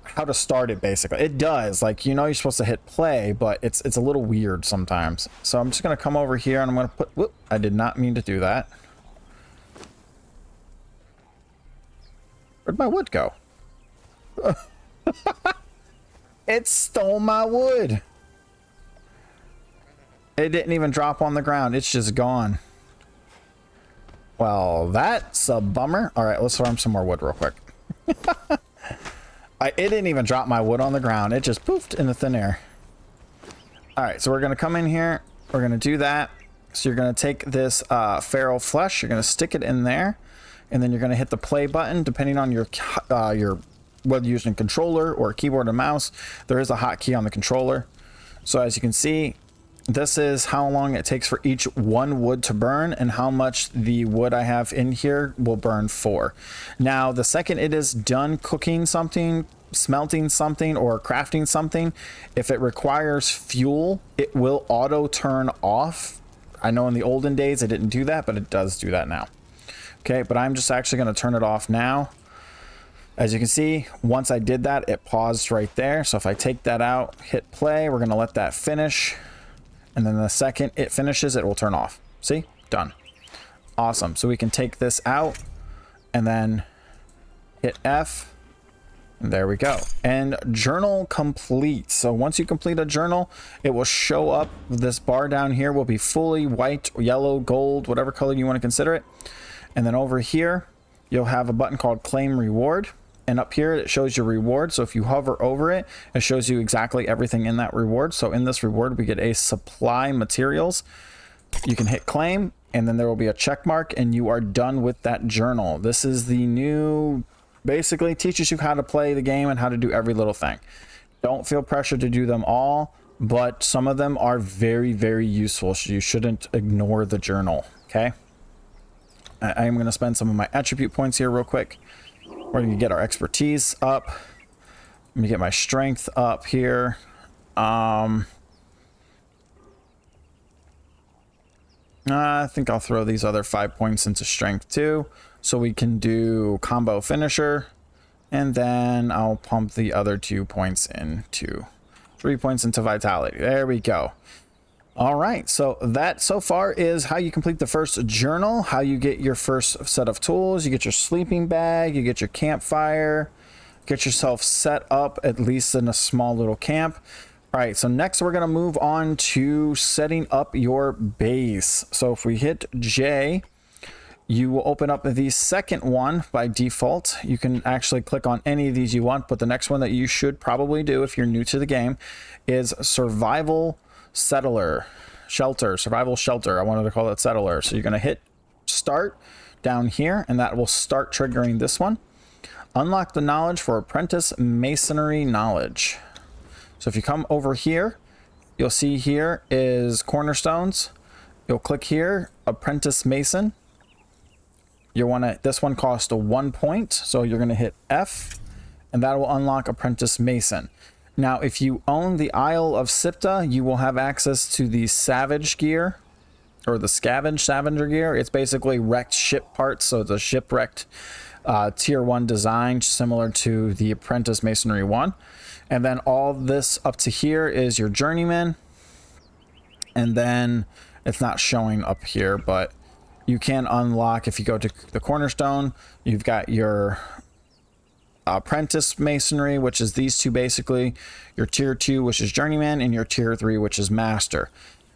how to start it. Basically, it does, like, you know, you're supposed to hit play, but it's a little weird sometimes. So I'm just gonna come over here and I'm gonna put, whoop, I did not mean to do that. Where'd my wood go? It stole my wood. It didn't even drop on the ground. It's just gone. Well, that's a bummer. All right, let's farm some more wood real quick. It didn't even drop my wood on the ground. It just poofed in the thin air. All right, so we're going to come in here. We're going to do that. So you're going to take this feral flesh. You're going to stick it in there. And then you're going to hit the play button, depending on your whether you're using a controller or a keyboard and mouse. There is a hotkey on the controller. So as you can see, this is how long it takes for each one wood to burn and how much the wood I have in here will burn for. Now, the second it is done cooking something, smelting something, or crafting something, if it requires fuel, it will auto turn off. I know in the olden days it didn't do that, but it does do that now. Okay, but I'm just actually going to turn it off now. As you can see, once I did that, it paused right there. So if I take that out, hit play, we're going to let that finish. And then the second it finishes, it will turn off. See? Done. Awesome. So we can take this out and then hit F. And there we go. And journal complete. So once you complete a journal, it will show up. This bar down here will be fully white, yellow, gold, whatever color you want to consider it. And then over here, you'll have a button called Claim Reward. And up here, it shows your reward. So if you hover over it, it shows you exactly everything in that reward. So in this reward, we get a supply materials. You can hit claim, and then there will be a check mark, and you are done with that journal. This is the new, basically teaches you how to play the game and how to do every little thing. Don't feel pressured to do them all, but some of them are very, very useful. So you shouldn't ignore the journal, okay? I am going to spend some of my attribute points here real quick. We're going to get our expertise up. Let me get my strength up here. I think I'll throw these other 5 points into strength too. So we can do combo finisher. And then I'll pump the other 2 points into 3 points into vitality. There we go. All right, so that so far is how you complete the first journal, how you get your first set of tools. You get your sleeping bag, you get your campfire, get yourself set up at least in a small little camp. All right, so next we're gonna move on to setting up your base. So if we hit J, you will open up the second one by default. You can actually click on any of these you want, but the next one that you should probably do if you're new to the game is survival survival shelter. I wanted to call it settler. So you're going to hit start down here, and that will start triggering this one. Unlock the knowledge for apprentice masonry knowledge. So if you come over here, you'll see here is cornerstones. You'll click here, apprentice mason. This one costs 1 point, so you're going to hit F, and that will unlock apprentice mason. Now, if you own the Isle of Sipta, you will have access to the Savage gear, or the Scavenger gear. It's basically wrecked ship parts, so it's a shipwrecked tier 1 design, similar to the Apprentice Masonry 1. And then all this up to here is your Journeyman. And then it's not showing up here, but you can unlock, if you go to the Cornerstone, you've got your Apprentice Masonry, which is these two basically, your tier 2, which is Journeyman, and your tier 3, which is Master.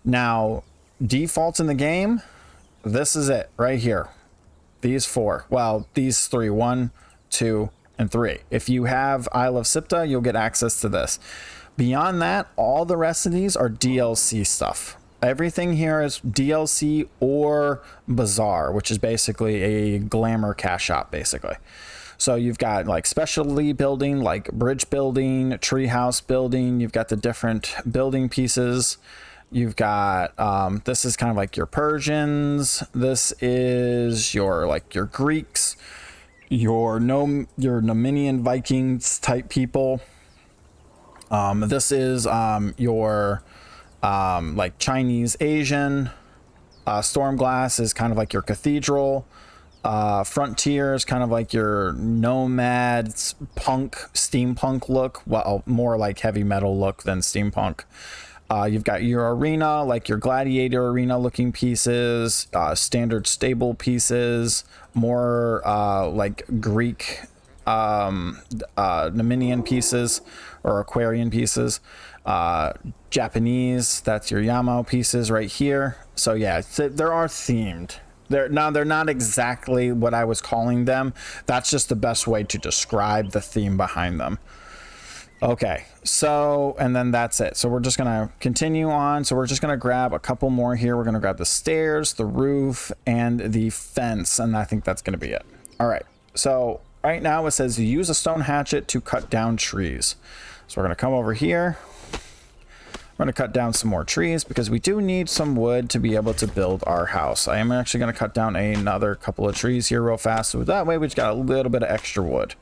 Now, defaults in the game, this is it right here. These 4, well, these 3, 1, 2, and 3. If you have Isle of Sipta, you'll get access to this. Beyond that, all the rest of these are DLC stuff. Everything here is DLC or Bazaar, which is basically a glamour cash shop, basically. So you've got like specialty building, like bridge building, treehouse building. You've got the different building pieces. You've got, this is kind of like your Persians. This is your Greeks, your Nominian Vikings type people. This is your like Chinese Asian. Stormglass is kind of like your cathedral. Frontier is kind of like your nomad punk steampunk look, well, more like heavy metal look than steampunk. You've got your arena, like your gladiator arena looking pieces, standard stable pieces, more like Greek Nemenian pieces or Aquarian pieces, Japanese, that's your Yamao pieces right here. So yeah, there are themed. They're not exactly what I was calling them. That's just the best way to describe the theme behind them. Okay, so, and then that's it. So we're just gonna continue on. So we're just gonna grab a couple more here. We're gonna grab the stairs, the roof, and the fence, and I think that's gonna be it. All right, so right now it says use a stone hatchet to cut down trees. So we're gonna come over here. We're going to cut down some more trees because we do need some wood to be able to build our house. I am actually going to cut down another couple of trees here real fast. So that way we just got a little bit of extra wood.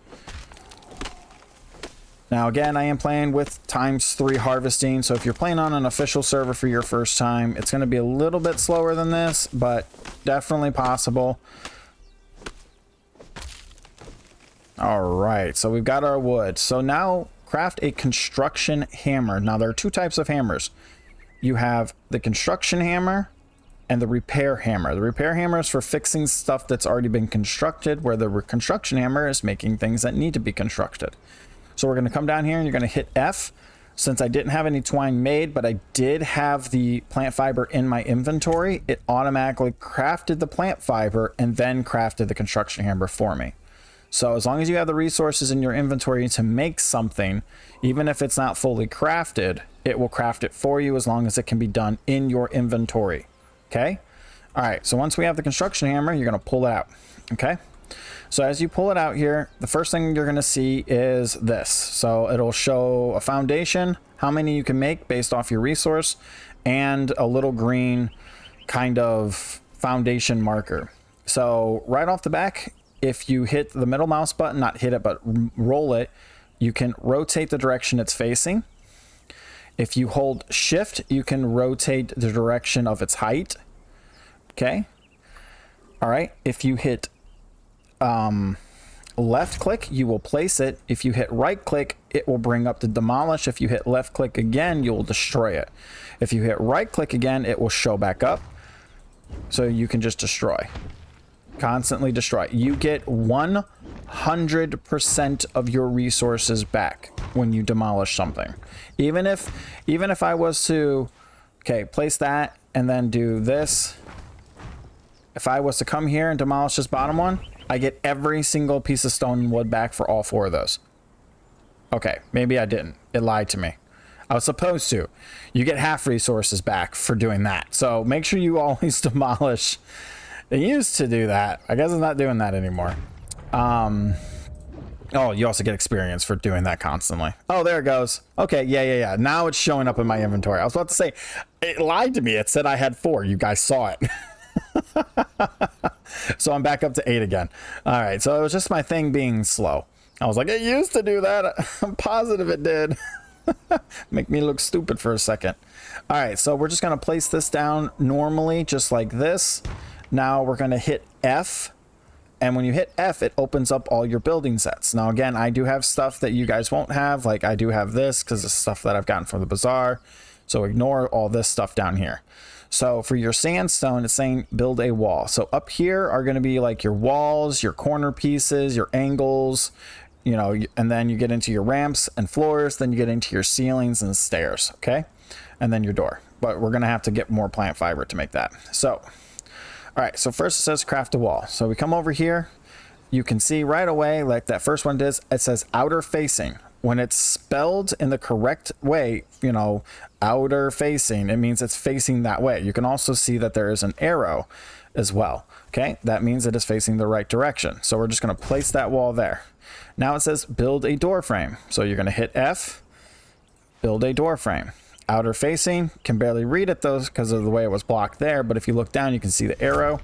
Now again, I am playing with ×3 harvesting. So if you're playing on an official server for your first time, it's going to be a little bit slower than this, but definitely possible. All right, so we've got our wood. So now craft a construction hammer. Now there are two types of hammers. You have the construction hammer and the repair hammer. The repair hammer is for fixing stuff that's already been constructed, where the construction hammer is making things that need to be constructed. So we're going to come down here and you're going to hit F. Since I didn't have any twine made, but I did have the plant fiber in my inventory, it automatically crafted the plant fiber and then crafted the construction hammer for me. So as long as you have the resources in your inventory to make something, even if it's not fully crafted, it will craft it for you as long as it can be done in your inventory. Okay? All right, so once we have the construction hammer, you're going to pull it out. Okay? So as you pull it out here, the first thing you're going to see is this. So it'll show a foundation, how many you can make based off your resource, and a little green kind of foundation marker. So right off the back, if you hit the middle mouse button, not hit it, but roll it, you can rotate the direction it's facing. If you hold shift, you can rotate the direction of its height. Okay. All right. If you hit left click, you will place it. If you hit right click, it will bring up the demolish. If you hit left click again, you'll destroy it. If you hit right click again, it will show back up. So you can just destroy. Constantly destroy. You get 100% of your resources back when you demolish something. Even if I was to, okay, place that and then do this. If I was to come here and demolish this bottom one, I get every single piece of stone and wood back for all 4 of those. Okay, maybe I didn't. It lied to me. I was supposed to. You get half resources back for doing that. So make sure you always demolish. They used to do that. I guess it's not doing that anymore. Oh, you also get experience for doing that constantly. Oh, there it goes. Okay, yeah. Now it's showing up in my inventory. I was about to say, it lied to me. It said I had 4. You guys saw it. So I'm back up to 8 again. All right, so it was just my thing being slow. I was like, it used to do that. I'm positive it did. Make me look stupid for a second. All right, so we're just going to place this down normally, just like this. Now we're going to hit F, and when you hit F, it opens up all your building sets. Now again, I do have stuff that you guys won't have, like I do have this because it's stuff that I've gotten from the bazaar, so ignore all this stuff down here. So for your sandstone, it's saying build a wall. So up here are going to be like your walls, your corner pieces, your angles, you know, and then you get into your ramps and floors, then you get into your ceilings and stairs, okay? And then your door. But we're going to have to get more plant fiber to make that. So all right, so first it says craft a wall. So we come over here, you can see right away, like that first one does, it says outer facing. When it's spelled in the correct way, you know, outer facing, it means it's facing that way. You can also see that there is an arrow as well. Okay, that means it is facing the right direction. So we're just going to place that wall there. Now it says build a door frame. So you're going to hit F, build a door frame. Outer facing, can barely read it though because of the way it was blocked there, but if you look down you can see the arrow.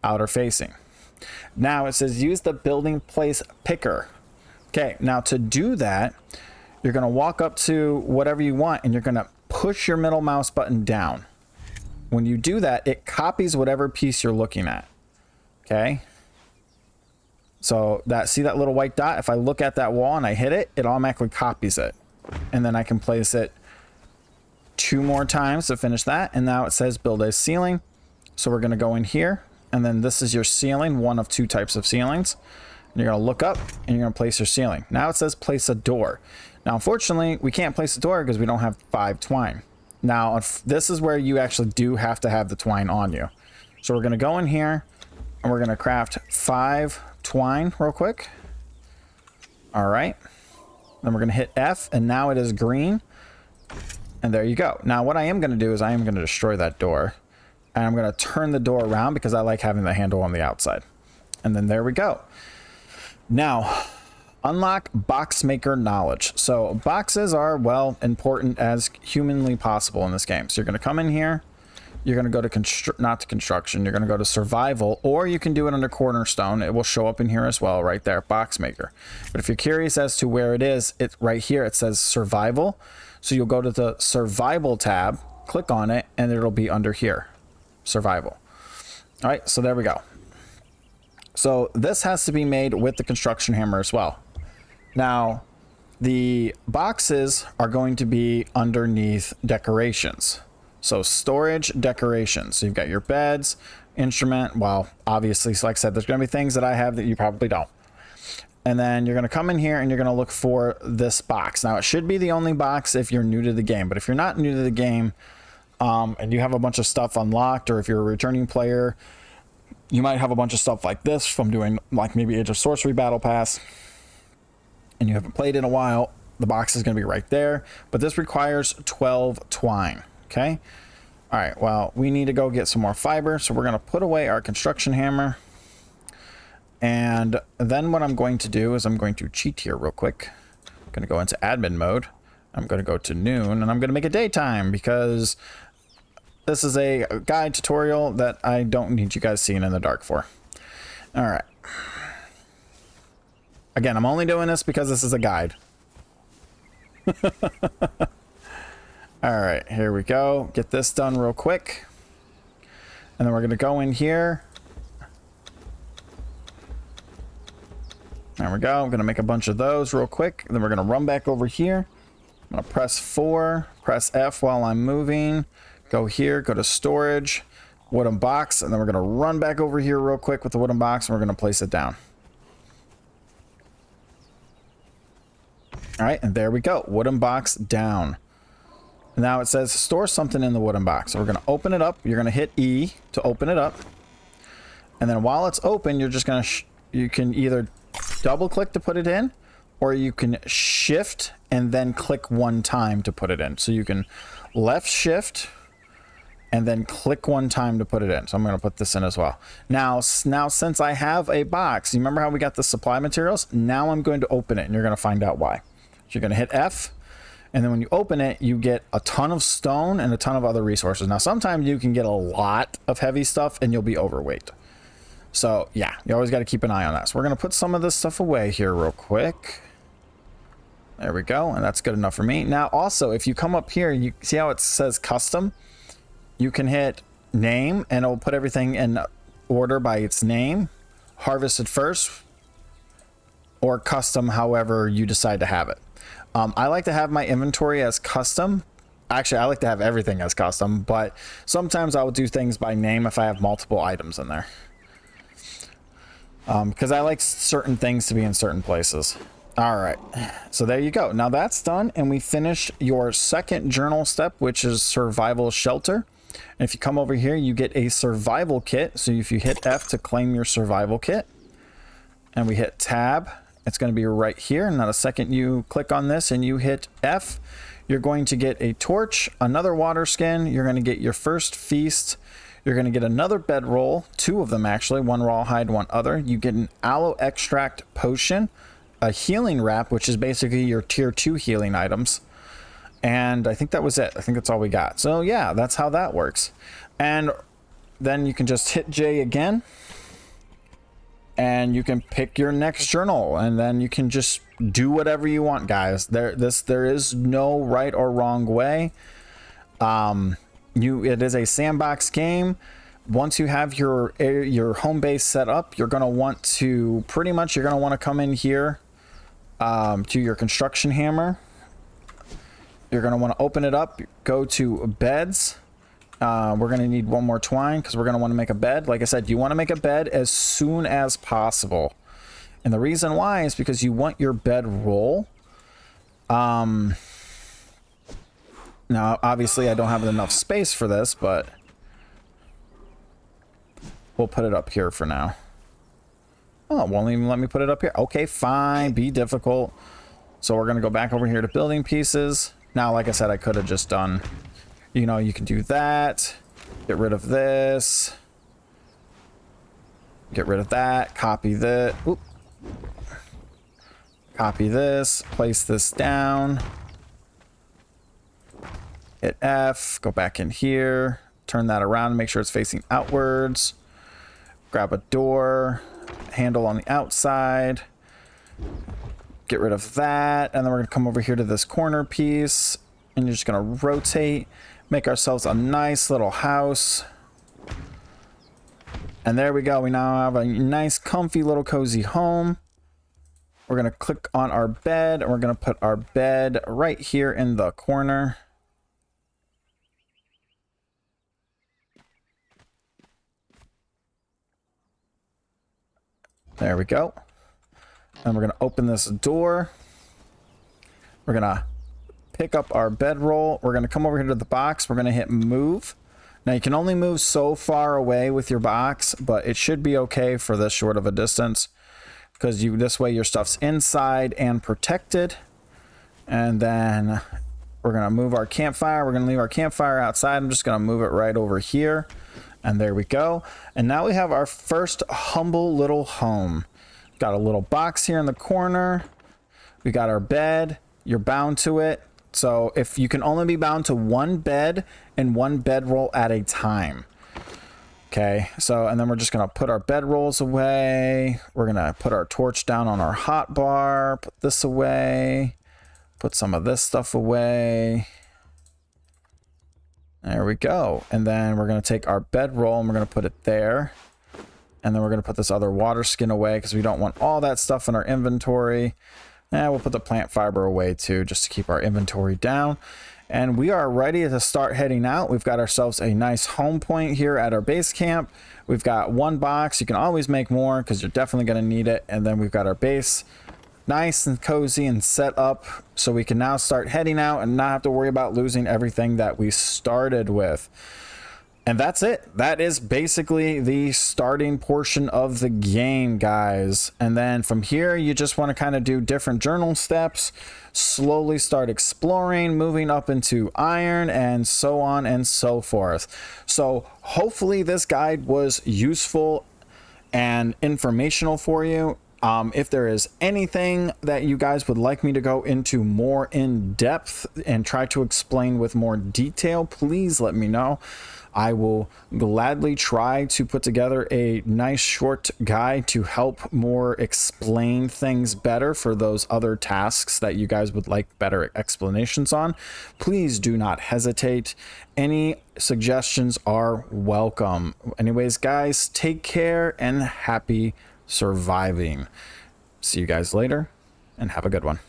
Outer facing. Now it says use the building place picker. Okay, now to do that, you're going to walk up to whatever you want and you're going to push your middle mouse button down. When you do that, it copies whatever piece you're looking at. Okay, So see that little white dot? If I look at that wall and I hit it, it automatically copies it. And then I can place it 2 more times to finish that. And now it says build a ceiling. So we're going to go in here, and then this is your ceiling, one of 2 types of ceilings. And you're going to look up and you're going to place your ceiling. Now it says place a door. Now, unfortunately, we can't place a door because we don't have 5 twine. Now, this is where you actually do have to have the twine on you. So we're going to go in here and we're going to craft 5 twine real quick. All right. Then we're going to hit F, and now it is green. And there you go. Now, what I am going to do is I am going to destroy that door. And I'm going to turn the door around because I like having the handle on the outside. And then there we go. Now, unlock box maker knowledge. So boxes are, well, important as humanly possible in this game. So you're going to come in here. You're going to go to not to construction. You're going to go to survival, or you can do it under cornerstone. It will show up in here as well, right there, box maker. But if you're curious as to where it is, it's right here. It says survival. So you'll go to the survival tab, click on it, and it'll be under here, survival. All right, so there we go. So this has to be made with the construction hammer as well. Now, the boxes are going to be underneath decorations. So storage, decorations. So you've got your beds, instrument. Well, obviously, like I said, there's going to be things that I have that you probably don't. And then you're going to come in here and you're going to look for this box. Now, it should be the only box if you're new to the game. But if you're not new to the game and you have a bunch of stuff unlocked, or if you're a returning player, you might have a bunch of stuff like this from doing like maybe Age of Sorcery Battle Pass, and you haven't played in a while, the box is going to be right there. But this requires 12 twine. Okay. All right. Well, we need to go get some more fiber. So we're going to put away our construction hammer. And then what I'm going to do is I'm going to cheat here real quick. I'm going to go into admin mode. I'm going to go to noon, and I'm going to make it daytime because this is a guide tutorial that I don't need you guys seeing in the dark for. All right. Again, I'm only doing this because this is a guide. All right, here we go. Get this done real quick. And then we're going to go in here. There we go. I'm going to make a bunch of those real quick. Then we're going to run back over here. I'm going to press 4, press F while I'm moving. Go here, go to storage, wooden box, and then we're going to run back over here real quick with the wooden box, and we're going to place it down. All right, and there we go. Wooden box down. Now it says store something in the wooden box. So we're going to open it up. You're going to hit E to open it up. And then while it's open, you're just going to, you can either double click to put it in, or you can shift and then click 1 time to put it in. So you can left shift and then click 1 time to put it in. So I'm going to put this in as well. Now since I have a box, you remember how we got the supply materials? Now I'm going to open it, and you're going to find out why. So you're going to hit F. And then when you open it, you get a ton of stone and a ton of other resources. Now, sometimes you can get a lot of heavy stuff and you'll be overweight. So, yeah, you always got to keep an eye on that. So we're going to put some of this stuff away here real quick. There we go. And that's good enough for me. Now, also, if you come up here, you see how it says custom? You can hit name, and it'll put everything in order by its name, harvested first, or custom, however you decide to have it. I like to have my inventory as custom. Actually, I like to have everything as custom, but sometimes I'll do things by name if I have multiple items in there. Because I like certain things to be in certain places. All right, so there you go. Now that's done, and we finished your second journal step, which is survival shelter. And if you come over here, you get a survival kit. So if you hit F to claim your survival kit, and we hit tab, it's going to be right here. Now the second you click on this and you hit F, you're going to get a torch, another water skin. You're going to get your first feast. You're going to get another bedroll, 2 of them actually, 1 rawhide, 1 other. You get an aloe extract potion, a healing wrap, which is basically your tier 2 healing items. And I think that was it. I think that's all we got. So yeah, that's how that works. And then you can just hit J again, and you can pick your next journal, and then you can just do whatever you want, guys. There is no right or wrong way. It is a sandbox game. once you have your home base set up, you're going to want to come in here to your construction hammer. You're going to want to open it up, go to beds. We're going to need one more twine because we're going to want to make a bed. Like I said, you want to make a bed as soon as possible. And the reason why is because you want your bed roll. Now, obviously, I don't have enough space for this, but we'll put it up here for now. Oh, it won't even let me put it up here. Okay, fine. Be difficult. So we're going to go back over here to building pieces. Now, like I said, I could have just done, you know, you can do that. Get rid of this. Get rid of that. Copy this. Oop. Copy this. Place this down. Hit F. Go back in here. Turn that around. Make sure it's facing outwards. Grab a door. Handle on the outside. Get rid of that. And then we're going to come over here to this corner piece. And you're just going to rotate. Make ourselves a nice little house. And there we go. We now have a nice, comfy little cozy home. We're going to click on our bed. And we're going to put our bed right here in the corner. There we go. And we're going to open this door. We're going to pick up our bedroll. We're going to come over here to the box. We're going to hit move. Now you can only move so far away with your box, but it should be okay for this short of a distance because this way your stuff's inside and protected. And then we're going to move our campfire. We're going to leave our campfire outside. I'm just going to move it right over here. And there we go. And now we have our first humble little home. Got a little box here in the corner. We got our bed. You're bound to it. So if you can only be bound to one bed and one bedroll at a time. Okay, so and then we're just going to put our bedrolls away. We're going to put our torch down on our hot bar. Put this away. Put some of this stuff away. There we go. And then we're going to take our bedroll and we're going to put it there. And then we're going to put this other water skin away because we don't want all that stuff in our inventory. And we'll put the plant fiber away too, just to keep our inventory down. And we are ready to start heading out. We've got ourselves a nice home point here at our base camp. We've got one box. You can always make more because you're definitely going to need it. And then we've got our base nice and cozy and set up so we can now start heading out and not have to worry about losing everything that we started with. And that's it. That is basically the starting portion of the game, guys. And then from here, you just want to kind of do different journal steps, slowly start exploring, moving up into iron, and so on and so forth. So hopefully this guide was useful and informational for you. If there is anything that you guys would like me to go into more in depth and try to explain with more detail, please let me know. I will gladly try to put together a nice short guide to help more explain things better for those other tasks that you guys would like better explanations on. Please do not hesitate. Any suggestions are welcome. Anyways, guys, take care and happy surviving. See you guys later and have a good one.